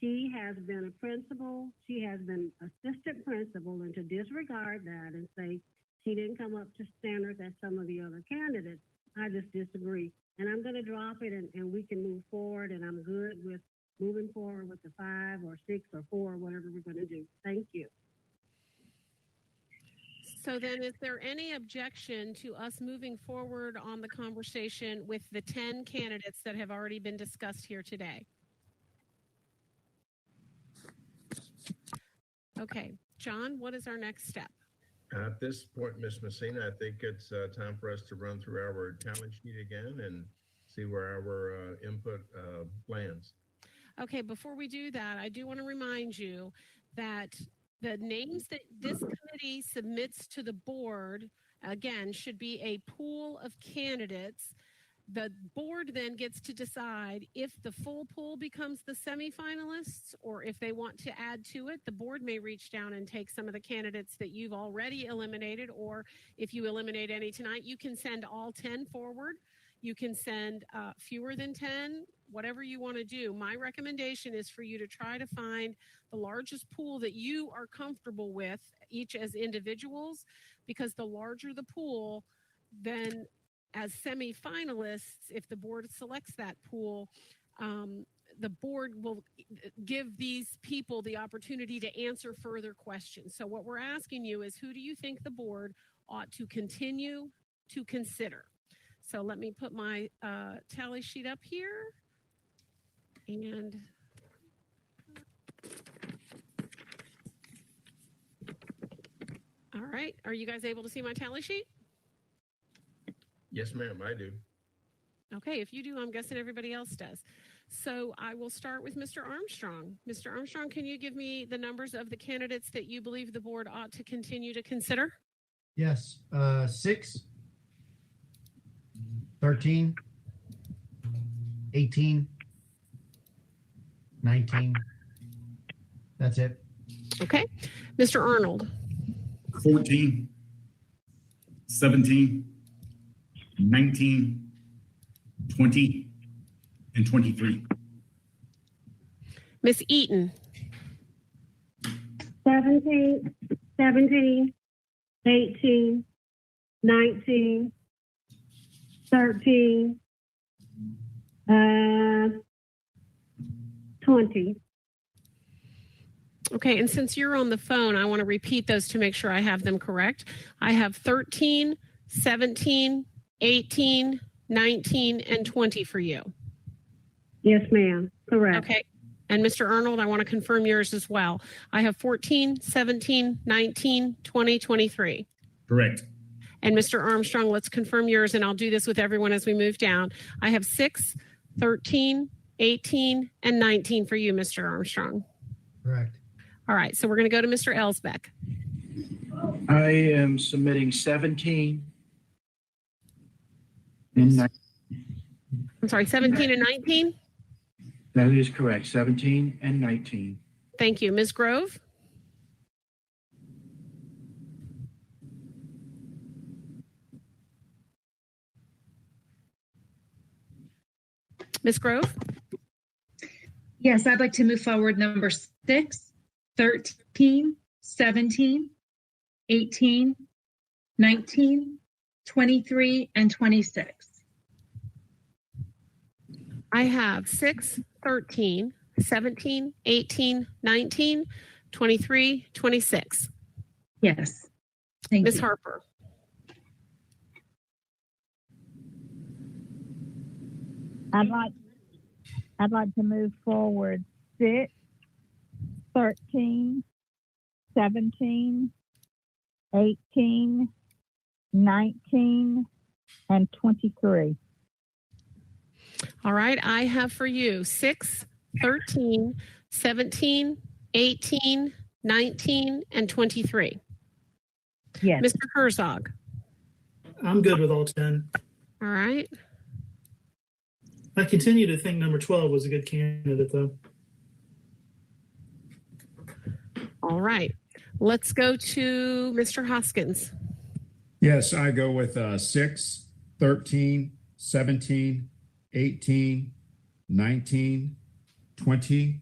she has been a principal, she has been assistant principal, and to disregard that and say she didn't come up to standards as some of the other candidates, I just disagree. And I'm going to drop it, and we can move forward, and I'm good with moving forward with the 5 or 6 or 4, whatever we're going to do. Thank you. So then is there any objection to us moving forward on the conversation with the 10 candidates that have already been discussed here today? Okay, John, what is our next step? At this point, Ms. Messina, I think it's time for us to run through our tally sheet again and see where our input lands. Okay, before we do that, I do want to remind you that the names that this committee submits to the board, again, should be a pool of candidates. The board then gets to decide if the full pool becomes the semifinalists or if they want to add to it. The board may reach down and take some of the candidates that you've already eliminated, or if you eliminate any tonight, you can send all 10 forward. You can send fewer than 10, whatever you want to do. My recommendation is for you to try to find the largest pool that you are comfortable with, each as individuals, because the larger the pool, then as semifinalists, if the board selects that pool, the board will give these people the opportunity to answer further questions. So what we're asking you is, who do you think the board ought to continue to consider? So let me put my tally sheet up here. And all right, are you guys able to see my tally sheet? Yes, ma'am, I do. Okay, if you do, I'm guessing everybody else does. So I will start with Mr. Armstrong. Mr. Armstrong, can you give me the numbers of the candidates that you believe the board ought to continue to consider? Yes, 6, 13, 18, 19. That's it. Okay. Mr. Arnold, 14, 17, 19, 20, and 23. Miss Eaton, 17, 17, 18, 19, 13, 20. okay, and since you're on the phone, I want to repeat those to make sure I have them correct. I have 13, 17, 18, 19, and 20 for you. Yes, ma'am. Correct. Okay. And Mr. Arnold, I want to confirm yours as well. I have 14, 17, 19, 20, 23. Correct. And Mr. Armstrong, let's confirm yours, and I'll do this with everyone as we move down. I have 6, 13, 18, and 19 for you, Mr. Armstrong. Correct. All right, so we're going to go to Mr. Elsbeck. I am submitting 17 and 19. I'm sorry, 17 and 19? That is correct, 17 and 19. Thank you. Ms. Grove? Ms. Grove? Yes, I'd like to move forward number 6, 13, 17, 18, 19, 23, and 26. I have 6, 13, 17, 18, 19, 23, 26. Yes. Thank Ms. you. Harper? I'd like to move forward 6, 13, 17, 18, 19, and 23. All right, I have for you 6, 13, 17, 18, 19, and 23. Yes. Mr. Herzog? I'm good with all 10. All right. I continue to think number 12 was a good candidate, though. All right. Let's go to Mr. Hoskins. Yes, I go with 6, 13, 17, 18, 19, 20,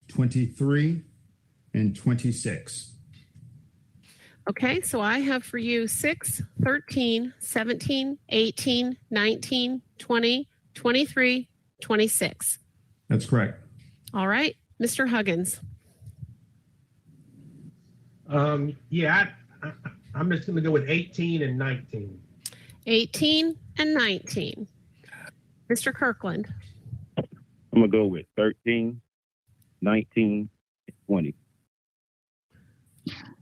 23, and 26. Okay, so I have for you 6, 13, 17, 18, 19, 20, 23, 26. That's correct. All right, Mr. Huggins. Yeah, I'm just going to go with 18 and 19. 18 and 19. Mr. Kirkland. I'm going to go with 13, 19, and 20.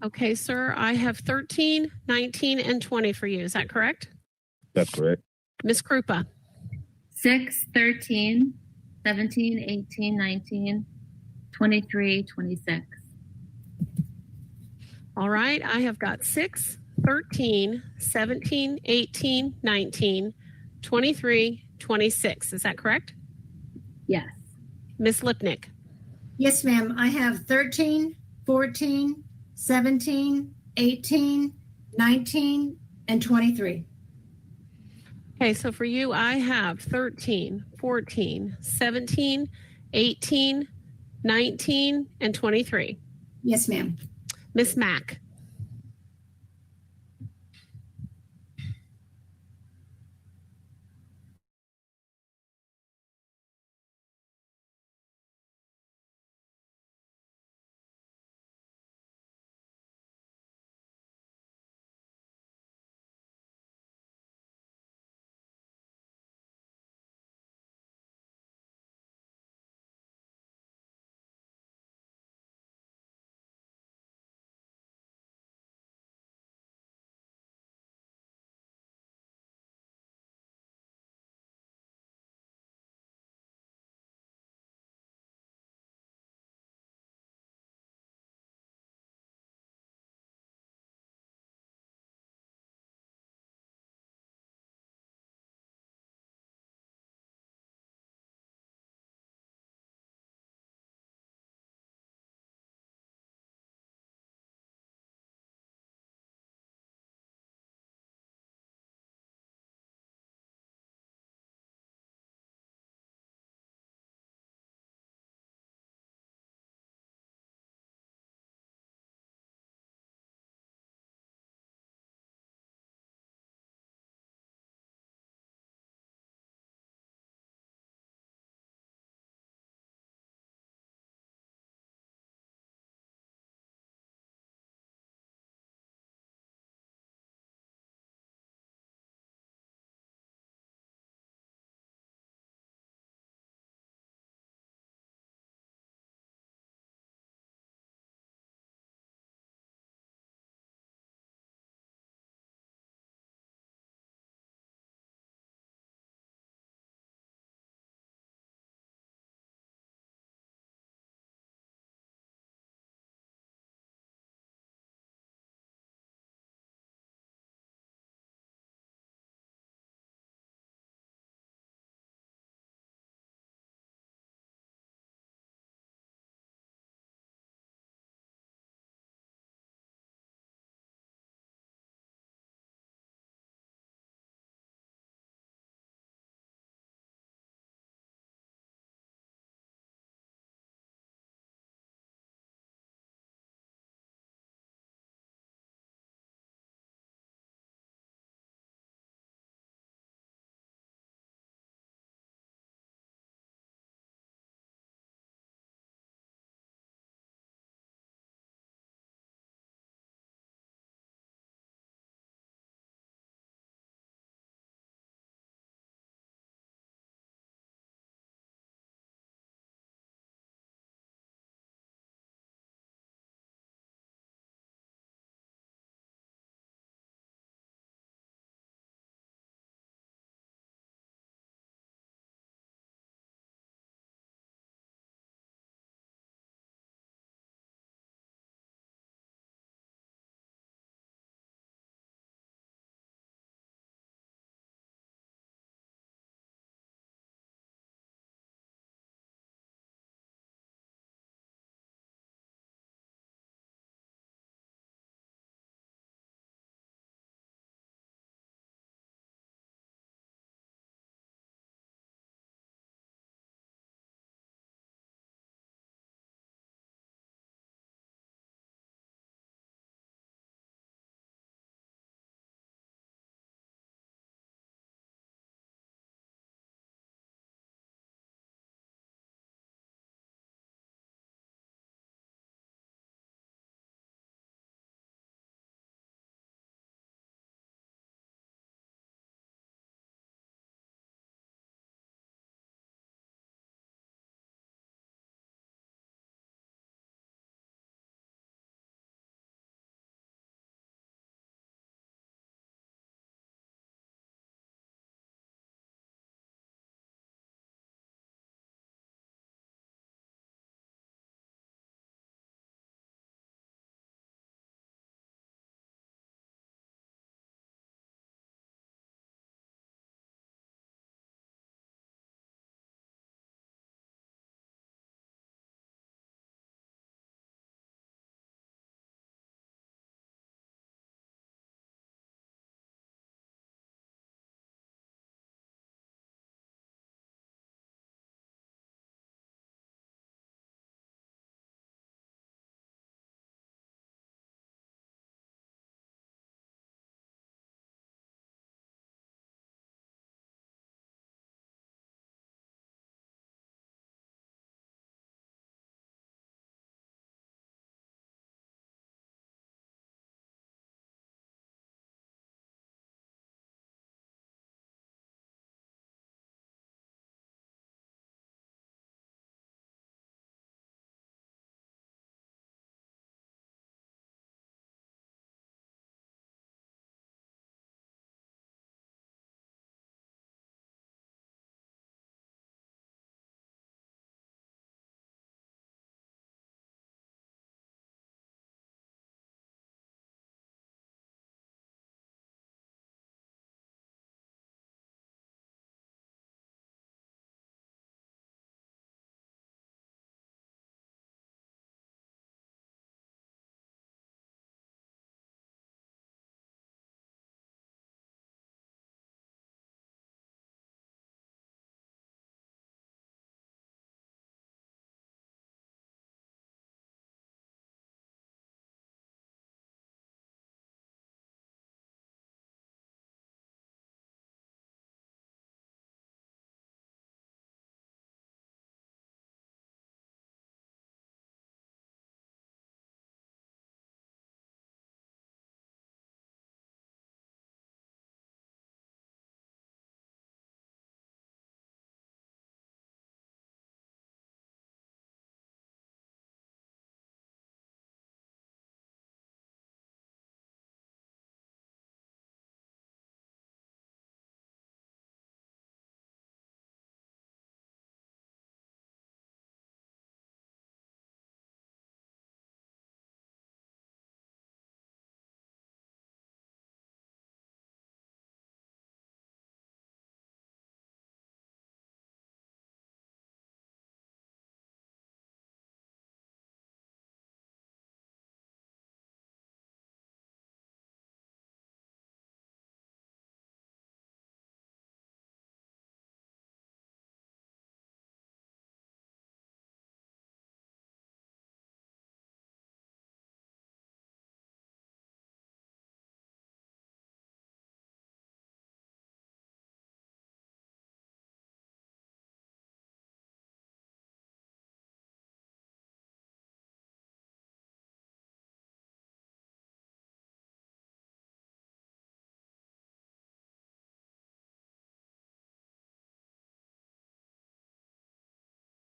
Okay, sir, I have 13, 19, and 20 for you. Is that correct? That's correct. Ms. Krupa. 6, 13, 17, 18, 19, 23, 26. All right, I have got 6, 13, 17, 18, 19, 23, 26. Is that correct? Yes. Ms. Lipnick. Yes, ma'am. I have 13, 14, 17, 18, 19, and 23. Okay, so for you, I have 13, 14, 17, 18, 19, and 23. Yes, ma'am. Miss Mack.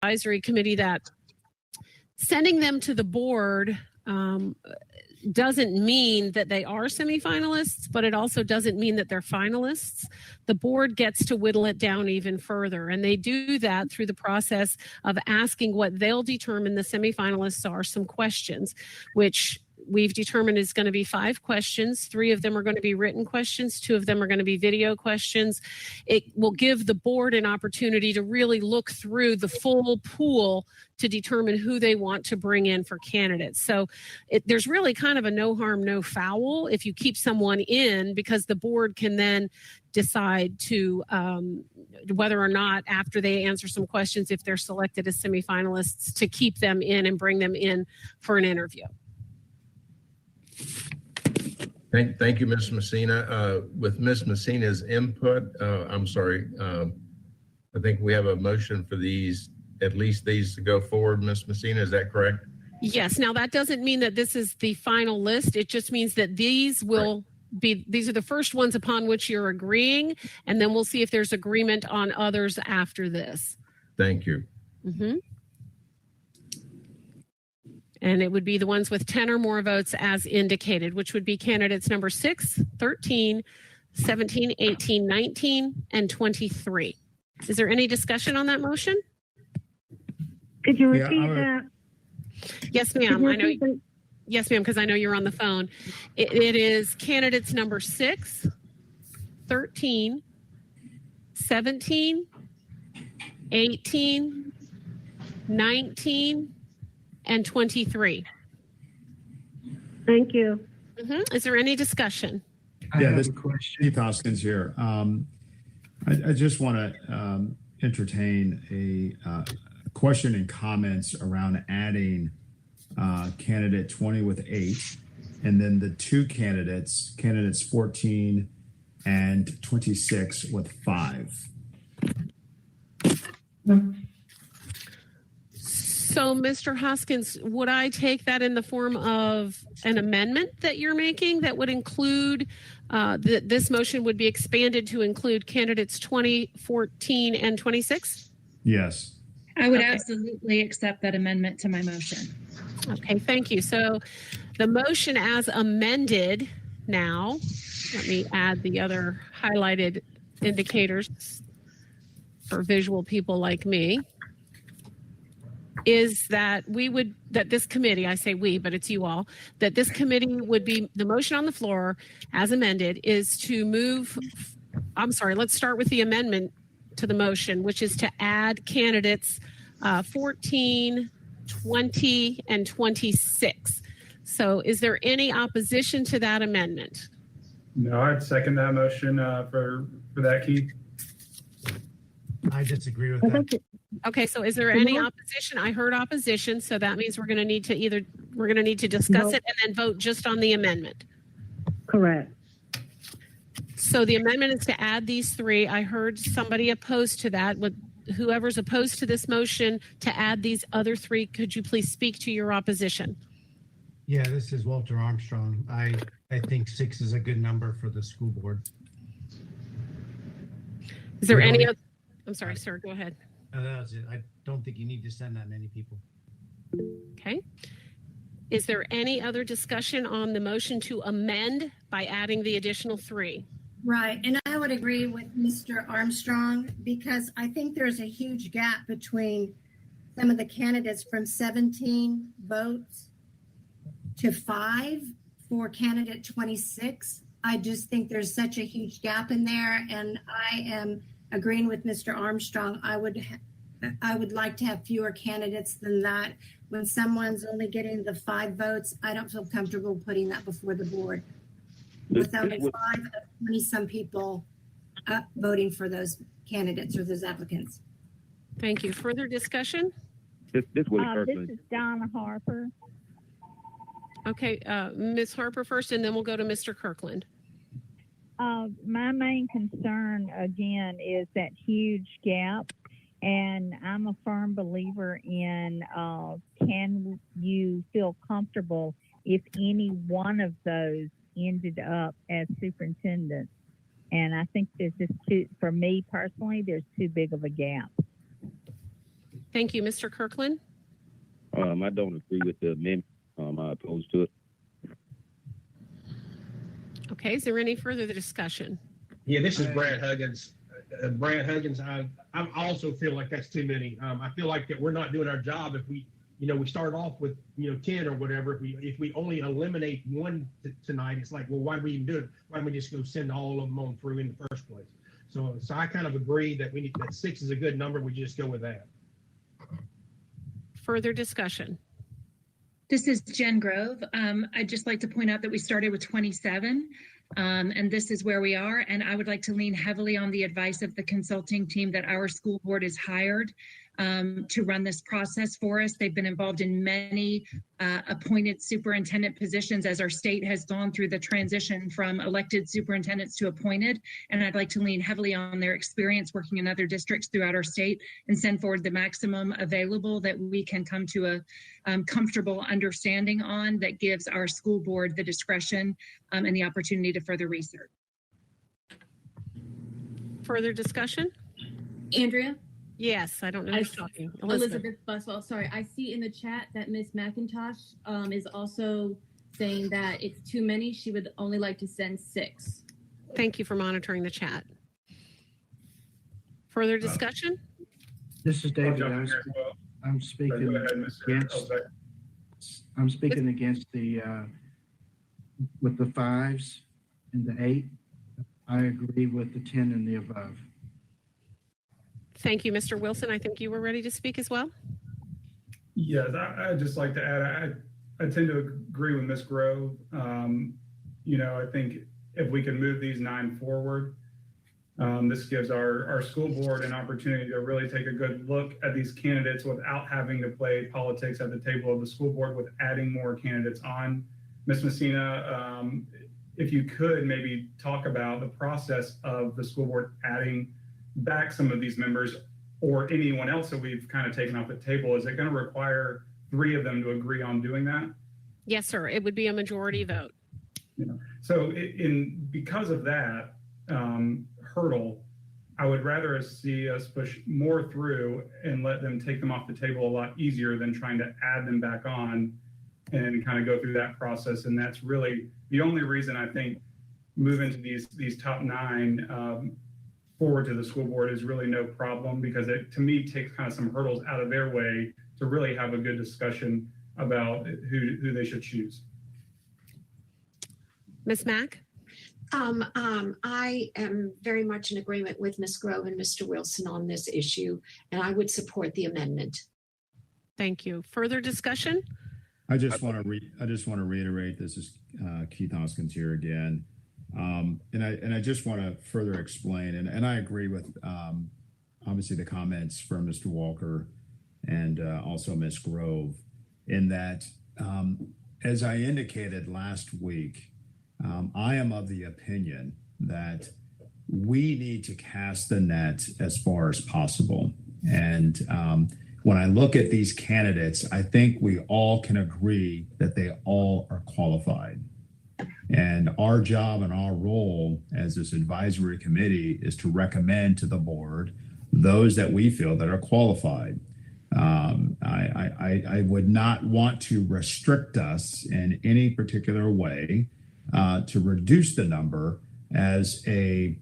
advisory committee that sending them to the board doesn't mean that they are semifinalists, but it also doesn't mean that they're finalists. The board gets to whittle it down even further, and they do that through the process of asking what they'll determine the semifinalists are some questions, which we've determined is going to be 5 questions. 3 of them are going to be written questions. 2 of them are going to be video questions. It will give the board an opportunity to really look through the full pool to determine who they want to bring in for candidates. So there's really kind of a no harm, no foul if you keep someone in, because the board can then decide to whether or not, after they answer some questions, if they're selected as semifinalists, to keep them in and bring them in for an interview. Thank you, Ms. Messina. With Ms. Messina's input, I'm sorry, I think we have a motion for these, at least these to go forward. Ms. Messina, is that correct? Yes. Now, that doesn't mean that this is the final list. It just means that these will be, these are the first ones upon which you're agreeing, and then we'll see if there's agreement on others after this. Thank you. Mm-hmm. And it would be the ones with 10 or more votes as indicated, which would be candidates number 6, 13, 17, 18, 19, and 23. Is there any discussion on that motion? Could you repeat that? Yes, ma'am. I know. Yes, ma'am, because I know you're on the phone. It is candidates number 6, 13, 17, 18, 19, and 23. Thank you. Mm-hmm. Is there any discussion? Yeah, this question. Keith Hoskins here. I just want to entertain a question and comments around adding candidate 20 with 8, and then the 2 candidates 14 and 26 with 5. So, Mr. Hoskins, would I take that in the form of an amendment that you're making that would include that this motion would be expanded to include candidates 20, 14, and 26? Yes. I would absolutely accept that amendment to my motion. Okay, thank you. So the motion as amended now, let me add the other highlighted indicators for visual people like me, is that that this committee, I say we, but it's you all, that this committee would be, the motion on the floor as amended is to move, I'm sorry, let's start with the amendment to the motion, which is to add candidates 14, 20, and 26. So is there any opposition to that amendment? No, I'd second that motion for that, Keith. I disagree with that. Okay, so is there any opposition? I heard opposition, so that means we're going to need to discuss it and then vote just on the amendment. Correct. So the amendment is to add these 3. I heard somebody opposed to that. Whoever's opposed to this motion to add these other 3, could you please speak to your opposition? Yeah, this is Walter Armstrong. I think 6 is a good number for the school board. Is there any other? I'm sorry, sir, go ahead. No, that's it. I don't think you need to send that many people. Okay. Is there any other discussion on the motion to amend by adding the additional 3? Right, and I would agree with Mr. Armstrong, because I think there's a huge gap between some of the candidates from 17 votes to 5 for candidate 26. I just think there's such a huge gap in there, and I am agreeing with Mr. Armstrong. I would like to have fewer candidates than that. When someone's only getting the 5 votes, I don't feel comfortable putting that before the board with only 5 of 20 some people voting for those candidates or those applicants. Thank you. Further discussion? This is Donna Harper. Okay, Ms. Harper first, and then we'll go to Mr. Kirkland. My main concern, again, is that huge gap. And I'm a firm believer in can you feel comfortable if any one of those ended up as superintendent? And I think there's just for me personally, there's too big of a gap. Thank you. Mr. Kirkland? I don't agree with the amendment. I oppose to it. Okay, is there any further discussion? Yeah, this is Brad Huggins. Brad Huggins, I also feel like that's too many. I feel like that we're not doing our job if we, we start off with, 10 or whatever. If we only eliminate one tonight, it's like, well, why do we even do it? Why don't we just go send all of them on through in the first place? So I kind of agree that that 6 is a good number. We just go with that. Further discussion? This is Jen Grove. I'd just like to point out that we started with 27, and this is where we are. And I would like to lean heavily on the advice of the consulting team that our school board has hired to run this process for us. They've been involved in many appointed superintendent positions as our state has gone through the transition from elected superintendents to appointed. And I'd like to lean heavily on their experience working in other districts throughout our state and send forward the maximum available that we can come to a comfortable understanding on that gives our school board the discretion and the opportunity to further research. Further discussion? Andrea? Yes, I don't know who's talking. Elizabeth Buswell. Sorry, I see in the chat that Miss McIntosh is also saying that it's too many. She would only like to send 6. Thank you for monitoring the chat. Further discussion? This is David. I'm speaking against the with the 5s and the 8. I agree with the 10 and the above. Thank you, Mr. Wilson. I think you were ready to speak as well. Yes, I'd just like to add, I tend to agree with Ms. Grove. I think if we can move these 9 forward, this gives our school board an opportunity to really take a good look at these candidates without having to play politics at the table of the school board with adding more candidates on. Ms. Messina, if you could maybe talk about the process of the school board adding back some of these members or anyone else that we've kind of taken off the table. Is it going to require 3 of them to agree on doing that? Yes, sir. It would be a majority vote. So because of that hurdle, I would rather see us push more through and let them take them off the table a lot easier than trying to add them back on and kind of go through that process. And that's really the only reason I think moving to these top 9 forward to the school board is really no problem, because it, to me, takes kind of some hurdles out of their way to really have a good discussion about who they should choose. Ms. Mack? I am very much in agreement with Ms. Grove and Mr. Wilson on this issue, and I would support the amendment. Thank you. Further discussion? I just want to reiterate, this is Keith Hoskins here again. And I just want to further explain, and I agree with obviously the comments from Mr. Walker and also Ms. Grove, in that as I indicated last week, I am of the opinion that we need to cast the net as far as possible. And when I look at these candidates, I think we all can agree that they all are qualified. And our job and our role as this advisory committee is to recommend to the board those that we feel that are qualified. I would not want to restrict us in any particular way to reduce the number as a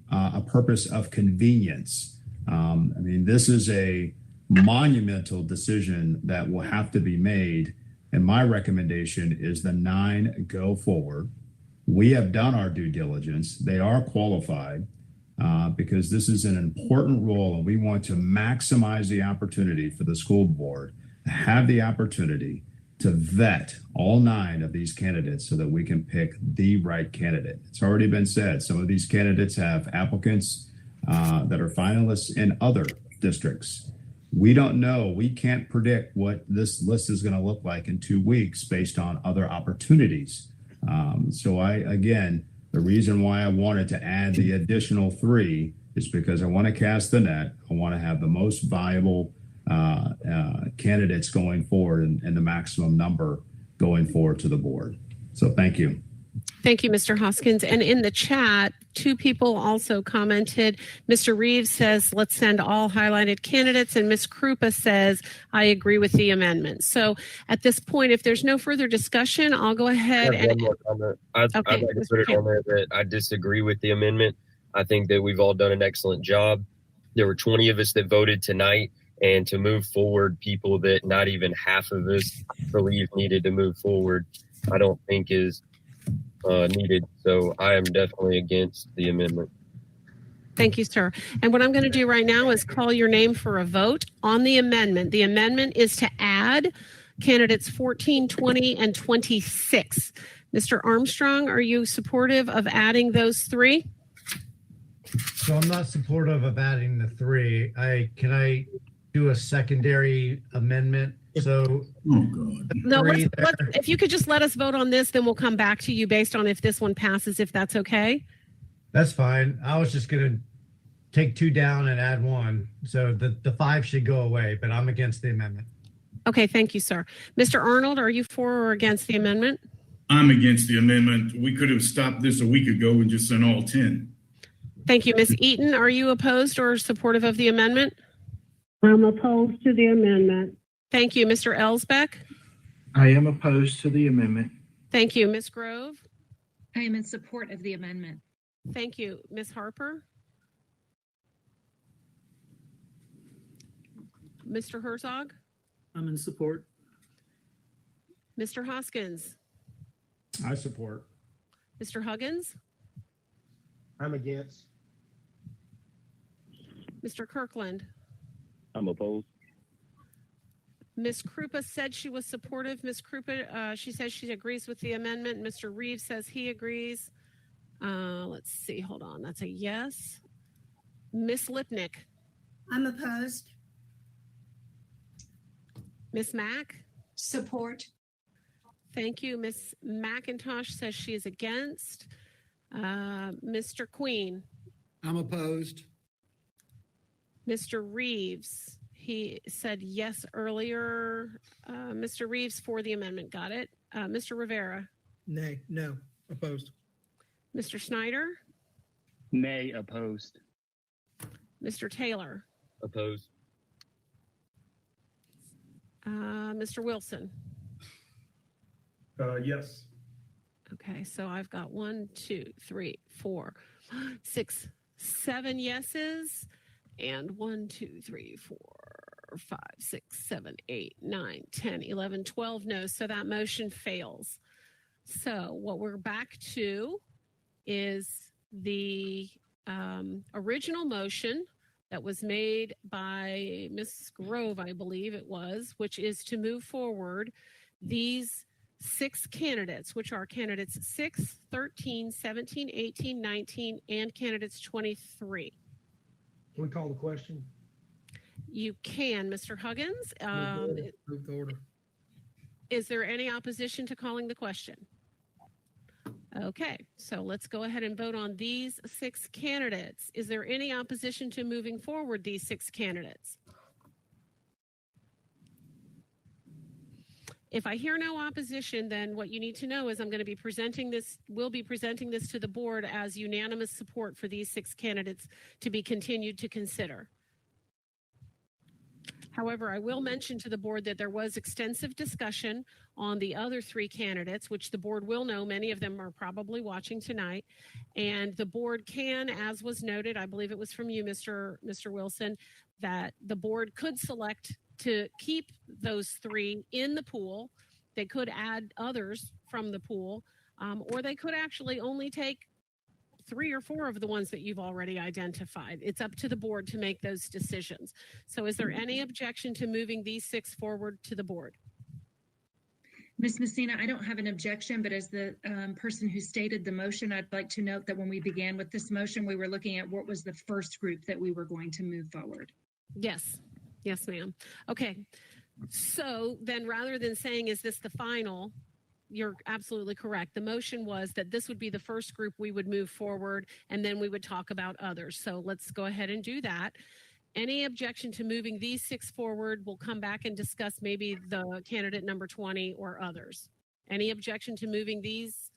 purpose of convenience. This is a monumental decision that will have to be made. And my recommendation is the 9 go forward. We have done our due diligence. They are qualified because this is an important role, and we want to maximize the opportunity for the school board to have the opportunity to vet all 9 of these candidates so that we can pick the right candidate. It's already been said, some of these candidates have applicants that are finalists in other districts. We don't know. We can't predict what this list is going to look like in 2 weeks based on other opportunities. The reason why I wanted to add the additional 3 is because I want to cast the net. I want to have the most viable candidates going forward and the maximum number going forward to the board. So thank you. Thank you, Mr. Hoskins. And in the chat, two people also commented. Mr. Reeves says, let's send all highlighted candidates. And Ms. Krupa says, I agree with the amendment. So at this point, if there's no further discussion, I'll go ahead I have and. one more comment. I'd Okay, like to put it on there that I disagree with the amendment. I think that we've all done an excellent job. There were 20 of us that voted tonight, and to move forward, people that not even half of us believe needed to move forward, I don't think is needed. So I am definitely against the amendment. Thank you, sir. And what I'm going to do right now is call your name for a vote on the amendment. The amendment is to add candidates 14, 20, and 26. Mr. Armstrong, are you supportive of adding those three? So I'm not supportive of adding the three. Can I do a secondary amendment? So No, if you could just let us vote on this, then we'll come back to you based on if this one passes, if that's okay. that's fine. I was just going to take two down and add one. So the five should go away, but I'm against the amendment. Okay, thank you, sir. Mr. Arnold, are you for or against the amendment? I'm against the amendment. We could have stopped this a week ago and just sent all 10. Thank you. Ms. Eaton, are you opposed or supportive of the amendment? I'm opposed to the amendment. Thank you. Mr. Elsbeck? I am opposed to the amendment. Thank you. Ms. Grove? I am in support of the amendment. Thank you. Ms. Harper? Mr. Herzog? I'm in support. Mr. Hoskins? I support. Mr. Huggins? I'm against. Mr. Kirkland? I'm opposed. Ms. Krupa said she was supportive. Ms. Krupa, she says she agrees with the amendment. Mr. Reeves says he agrees. Let's see. Hold on. That's a yes. Ms. Lipnick? I'm opposed. Ms. Mack? Support. Thank you. Ms. McIntosh says she is against. Mr. Queen? I'm opposed. Mr. Reeves? He said yes earlier. Mr. Reeves for the amendment. Got it. Mr. Rivera? Nay, no, opposed. Mr. Snyder? Nay, opposed. Mr. Taylor? Opposed. Mr. Wilson? Yes. Okay, so I've got 1, 2, 3, 4, 6, 7 yeses, and 1, 2, 3, 4, 5, 6, 7, 8, 9, 10, 11, 12 no's. So that motion fails. So what we're back to is the original motion that was made by Ms. Grove, I believe it was, which is to move forward these 6 candidates, which are candidates 6, 13, 17, 18, 19, and candidates 23. Can we call the question? You can, Mr. Huggins. Move the order. Is there any opposition to calling the question? Okay, so let's go ahead and vote on these 6 candidates. Is there any opposition to moving forward these 6 candidates? If I hear no opposition, then what you need to know is I'm going to be presenting this, we'll be presenting this to the board as unanimous support for these 6 candidates to be continued to consider. However, I will mention to the board that there was extensive discussion on the other 3 candidates, which the board will know. Many of them are probably watching tonight. And the board can, as was noted, I believe it was from you, Mr. Wilson, that the board could select to keep those 3 in the pool. They could add others from the pool, or they could actually only take 3 or 4 of the ones that you've already identified. It's up to the board to make those decisions. So is there any objection to moving these 6 forward to the board? Ms. Messina, I don't have an objection, but as the person who stated the motion, I'd like to note that when we began with this motion, we were looking at what was the first group that we were going to move forward. Yes. Yes, ma'am. Okay. So then rather than saying, is this the final, you're absolutely correct. The motion was that this would be the first group we would move forward, and then we would talk about others. So let's go ahead and do that. Any objection to moving these 6 forward? We'll come back and discuss maybe the candidate number 20 or others. Any objection to moving these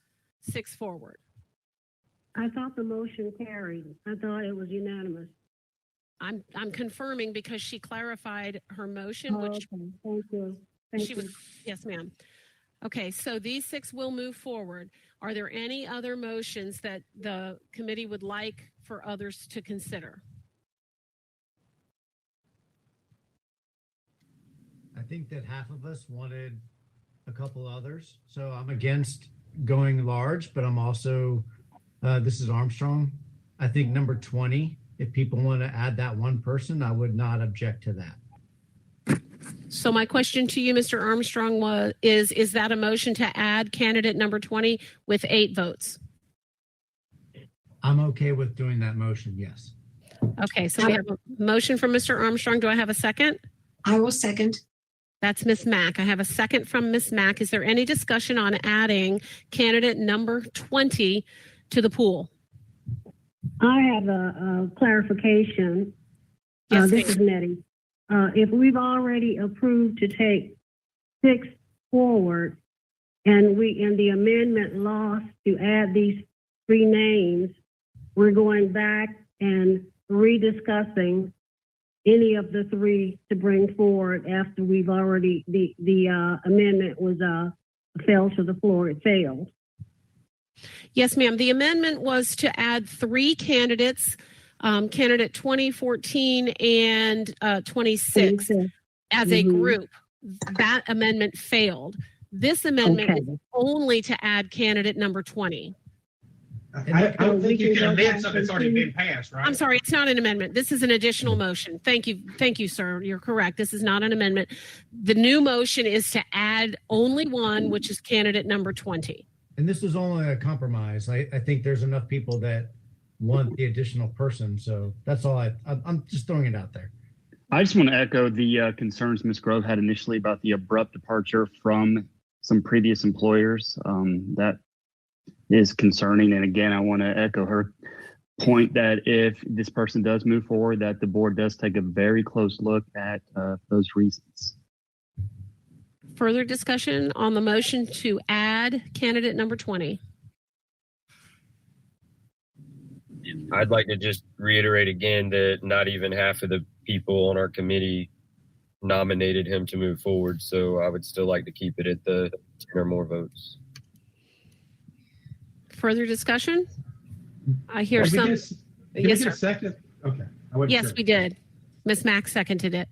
6 forward? I thought the motion carried. I thought it was unanimous. I'm confirming because she clarified her motion, Oh, which okay. Thank you. Thank she you. was, yes, ma'am. Okay, so these 6 will move forward. Are there any other motions that the committee would like for others to consider? I think that half of us wanted a couple others. So I'm against going large, but I'm also, this is Armstrong. I think number 20, if people want to add that one person, I would not object to that. So my question to you, Mr. Armstrong, is that a motion to add candidate number 20 with 8 votes? I'm okay with doing that motion, yes. Okay, so we have a motion from Mr. Armstrong. Do I have a second? I will second. That's Ms. Mack. I have a second from Ms. Mack. Is there any discussion on adding candidate number 20 to the pool? I have a clarification. Yes, This is Nettie. If we've already approved to take 6 forward and the amendment lost to add these 3 names, we're going back and rediscussing any of the 3 to bring forward after we've already, the amendment was fell to the floor. It failed. Yes, ma'am. The amendment was to add 3 candidates, candidate 2014 and 26 as a group. That amendment failed. This amendment is only to add candidate number 20. I don't think you can amend something that's already been passed, right? I'm sorry, it's not an amendment. This is an additional motion. Thank you, sir. You're correct. This is not an amendment. The new motion is to add only one, which is candidate number 20. And this is only a compromise. I think there's enough people that want the additional person. So that's all I'm just throwing it out there. I just want to echo the concerns Ms. Grove had initially about the abrupt departure from some previous employers. That is concerning. And again, I want to echo her point that if this person does move forward, that the board does take a very close look at those reasons. Further discussion on the motion to add candidate number 20. I'd like to just reiterate again that not even half of the people on our committee nominated him to move forward. So I would still like to keep it at the 10 or more votes. Further discussion? I hear some. Yes, sir. Second? Okay. Yes, we did. Ms. Mack seconded it.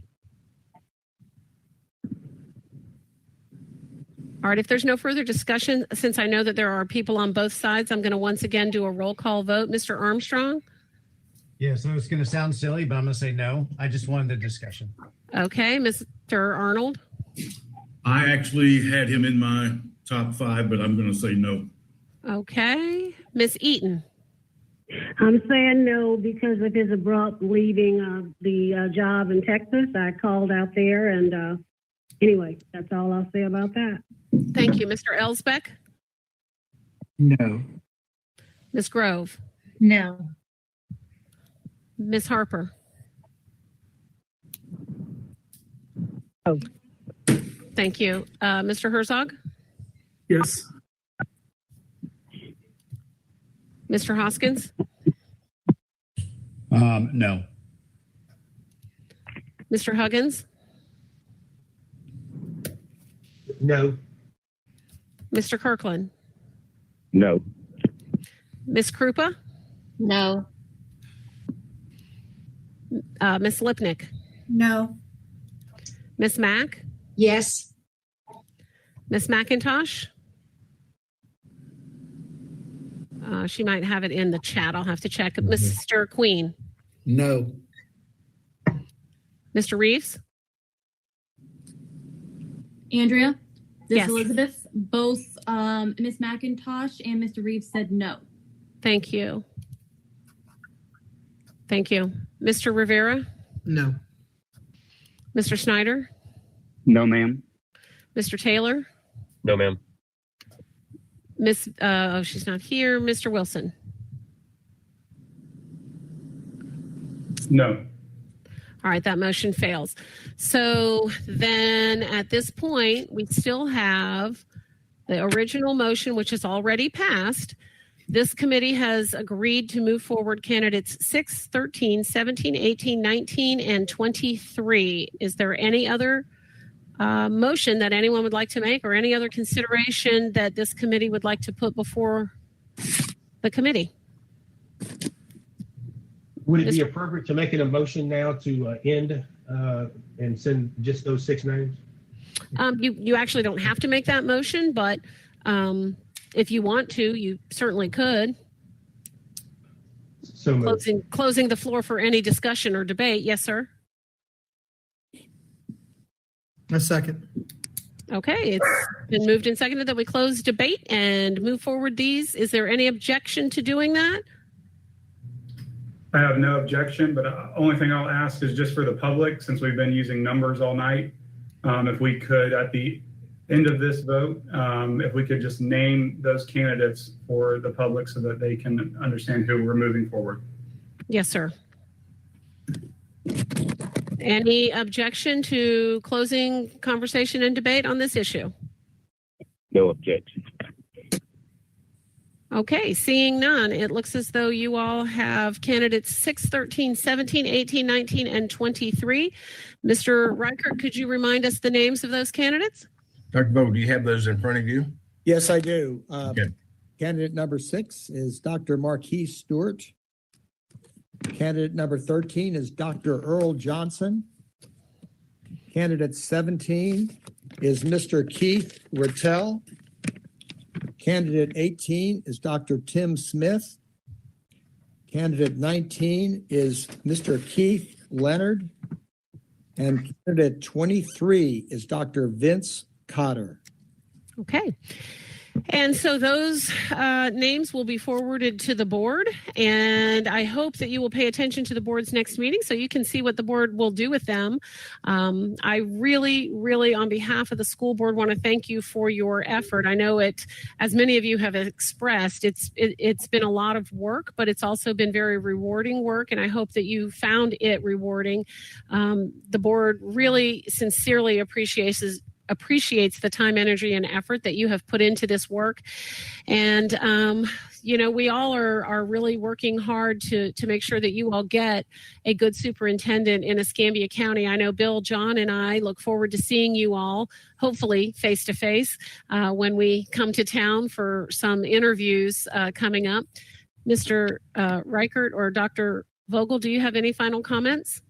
All right, if there's no further discussion, since I know that there are people on both sides, I'm going to once again do a roll call vote. Mr. Armstrong? Yeah, so it's going to sound silly, but I'm going to say no. I just wanted the discussion. Okay, Mr. Arnold? I actually had him in my top 5, but I'm going to say no. Okay, Ms. Eaton? I'm saying no because of his abrupt leaving the job in Texas. I called out there and anyway, that's all I'll say about that. Thank you. Mr. Elsbeck? No. Ms. Grove? No. Ms. Harper? Oh. Thank you. Mr. Herzog? Yes. Mr. Hoskins? No. Mr. Huggins? No. Mr. Kirkland? No. Ms. Krupa? No. Ms. Lipnick? No. Ms. Mack? Yes. Ms. McIntosh? She might have it in the chat. I'll have to check. Mr. Queen? No. Mr. Reeves? Andrea, this Yes. is Elizabeth. Both Ms. McIntosh and Mr. Reeves said no. Thank you. Thank you. Mr. Rivera? No. Mr. Snyder? No, ma'am. Mr. Taylor? No, ma'am. She's not here. Mr. Wilson? No. All right, that motion fails. So then at this point, we still have The original motion, which is already passed, this committee has agreed to move forward candidates 6, 13, 17, 18, 19, and 23. Is there any other motion that anyone would like to make or any other consideration that this committee would like to put before the committee? Would it be appropriate to make an motion now to end and send just those 6 names? You actually don't have to make that motion, but if you want to, you certainly could. So moved. Closing the floor for any discussion or debate. Yes, sir. A second. Okay, it's been moved and seconded that we close debate and move forward these. Is there any objection to doing that? I have no objection, but only thing I'll ask is just for the public, since we've been using numbers all night, if we could, at the end of this vote, if we could just name those candidates for the public so that they can understand who we're moving forward. Yes, sir. Any objection to closing conversation and debate on this issue? No objection. Okay, seeing none, it looks as though you all have candidates 6, 13, 17, 18, 19, and 23. Mr. Reichert, could you remind us the names of those candidates? Dr. Vogel, do you have those in front of you? Yes, I do. Okay. Candidate number 6 is Dr. Marquise Stewart. Candidate number 13 is Dr. Earl Johnson. Candidate 17 is Mr. Keith Rattel. Candidate 18 is Dr. Tim Smith. Candidate 19 is Mr. Keith Leonard. And candidate 23 is Dr. Vince Cotter. Okay. And so those names will be forwarded to the board, and I hope that you will pay attention to the board's next meeting so you can see what the board will do with them. I really, on behalf of the school board, want to thank you for your effort. I know it, as many of you have expressed, it's been a lot of work, but it's also been very rewarding work, and I hope that you found it rewarding. The board really sincerely appreciates the time, energy, and effort that you have put into this work. And, we all are really working hard to make sure that you all get a good superintendent in Escambia County. I know Bill, John, and I look forward to seeing you all, hopefully face to face, when we come to town for some interviews coming up. Mr. Reichert or Dr. Vogel, do you have any final comments?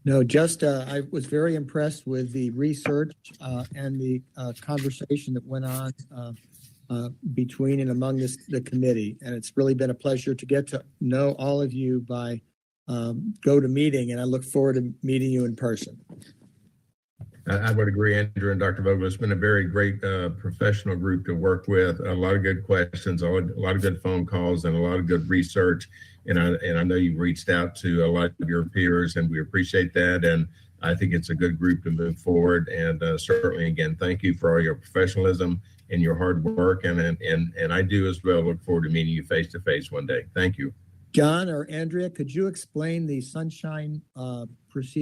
No, just I was very impressed with the research and the conversation that went on between and among the committee. And it's really been a pleasure to get to know all of you by GoToMeeting, and I look forward to meeting you in person. I would agree, Andrew and Dr. Vogel. It's been a very great professional group to work with. A lot of good questions, a lot of good phone calls, and a lot of good research. And I know you've reached out to a lot of your peers, and we appreciate that. And I think it's a good group to move forward. And certainly, again, thank you for all your professionalism and your hard work. And I do as well look forward to meeting you face to face one day. Thank you. John or Andrea, could you explain the sunshine procedure?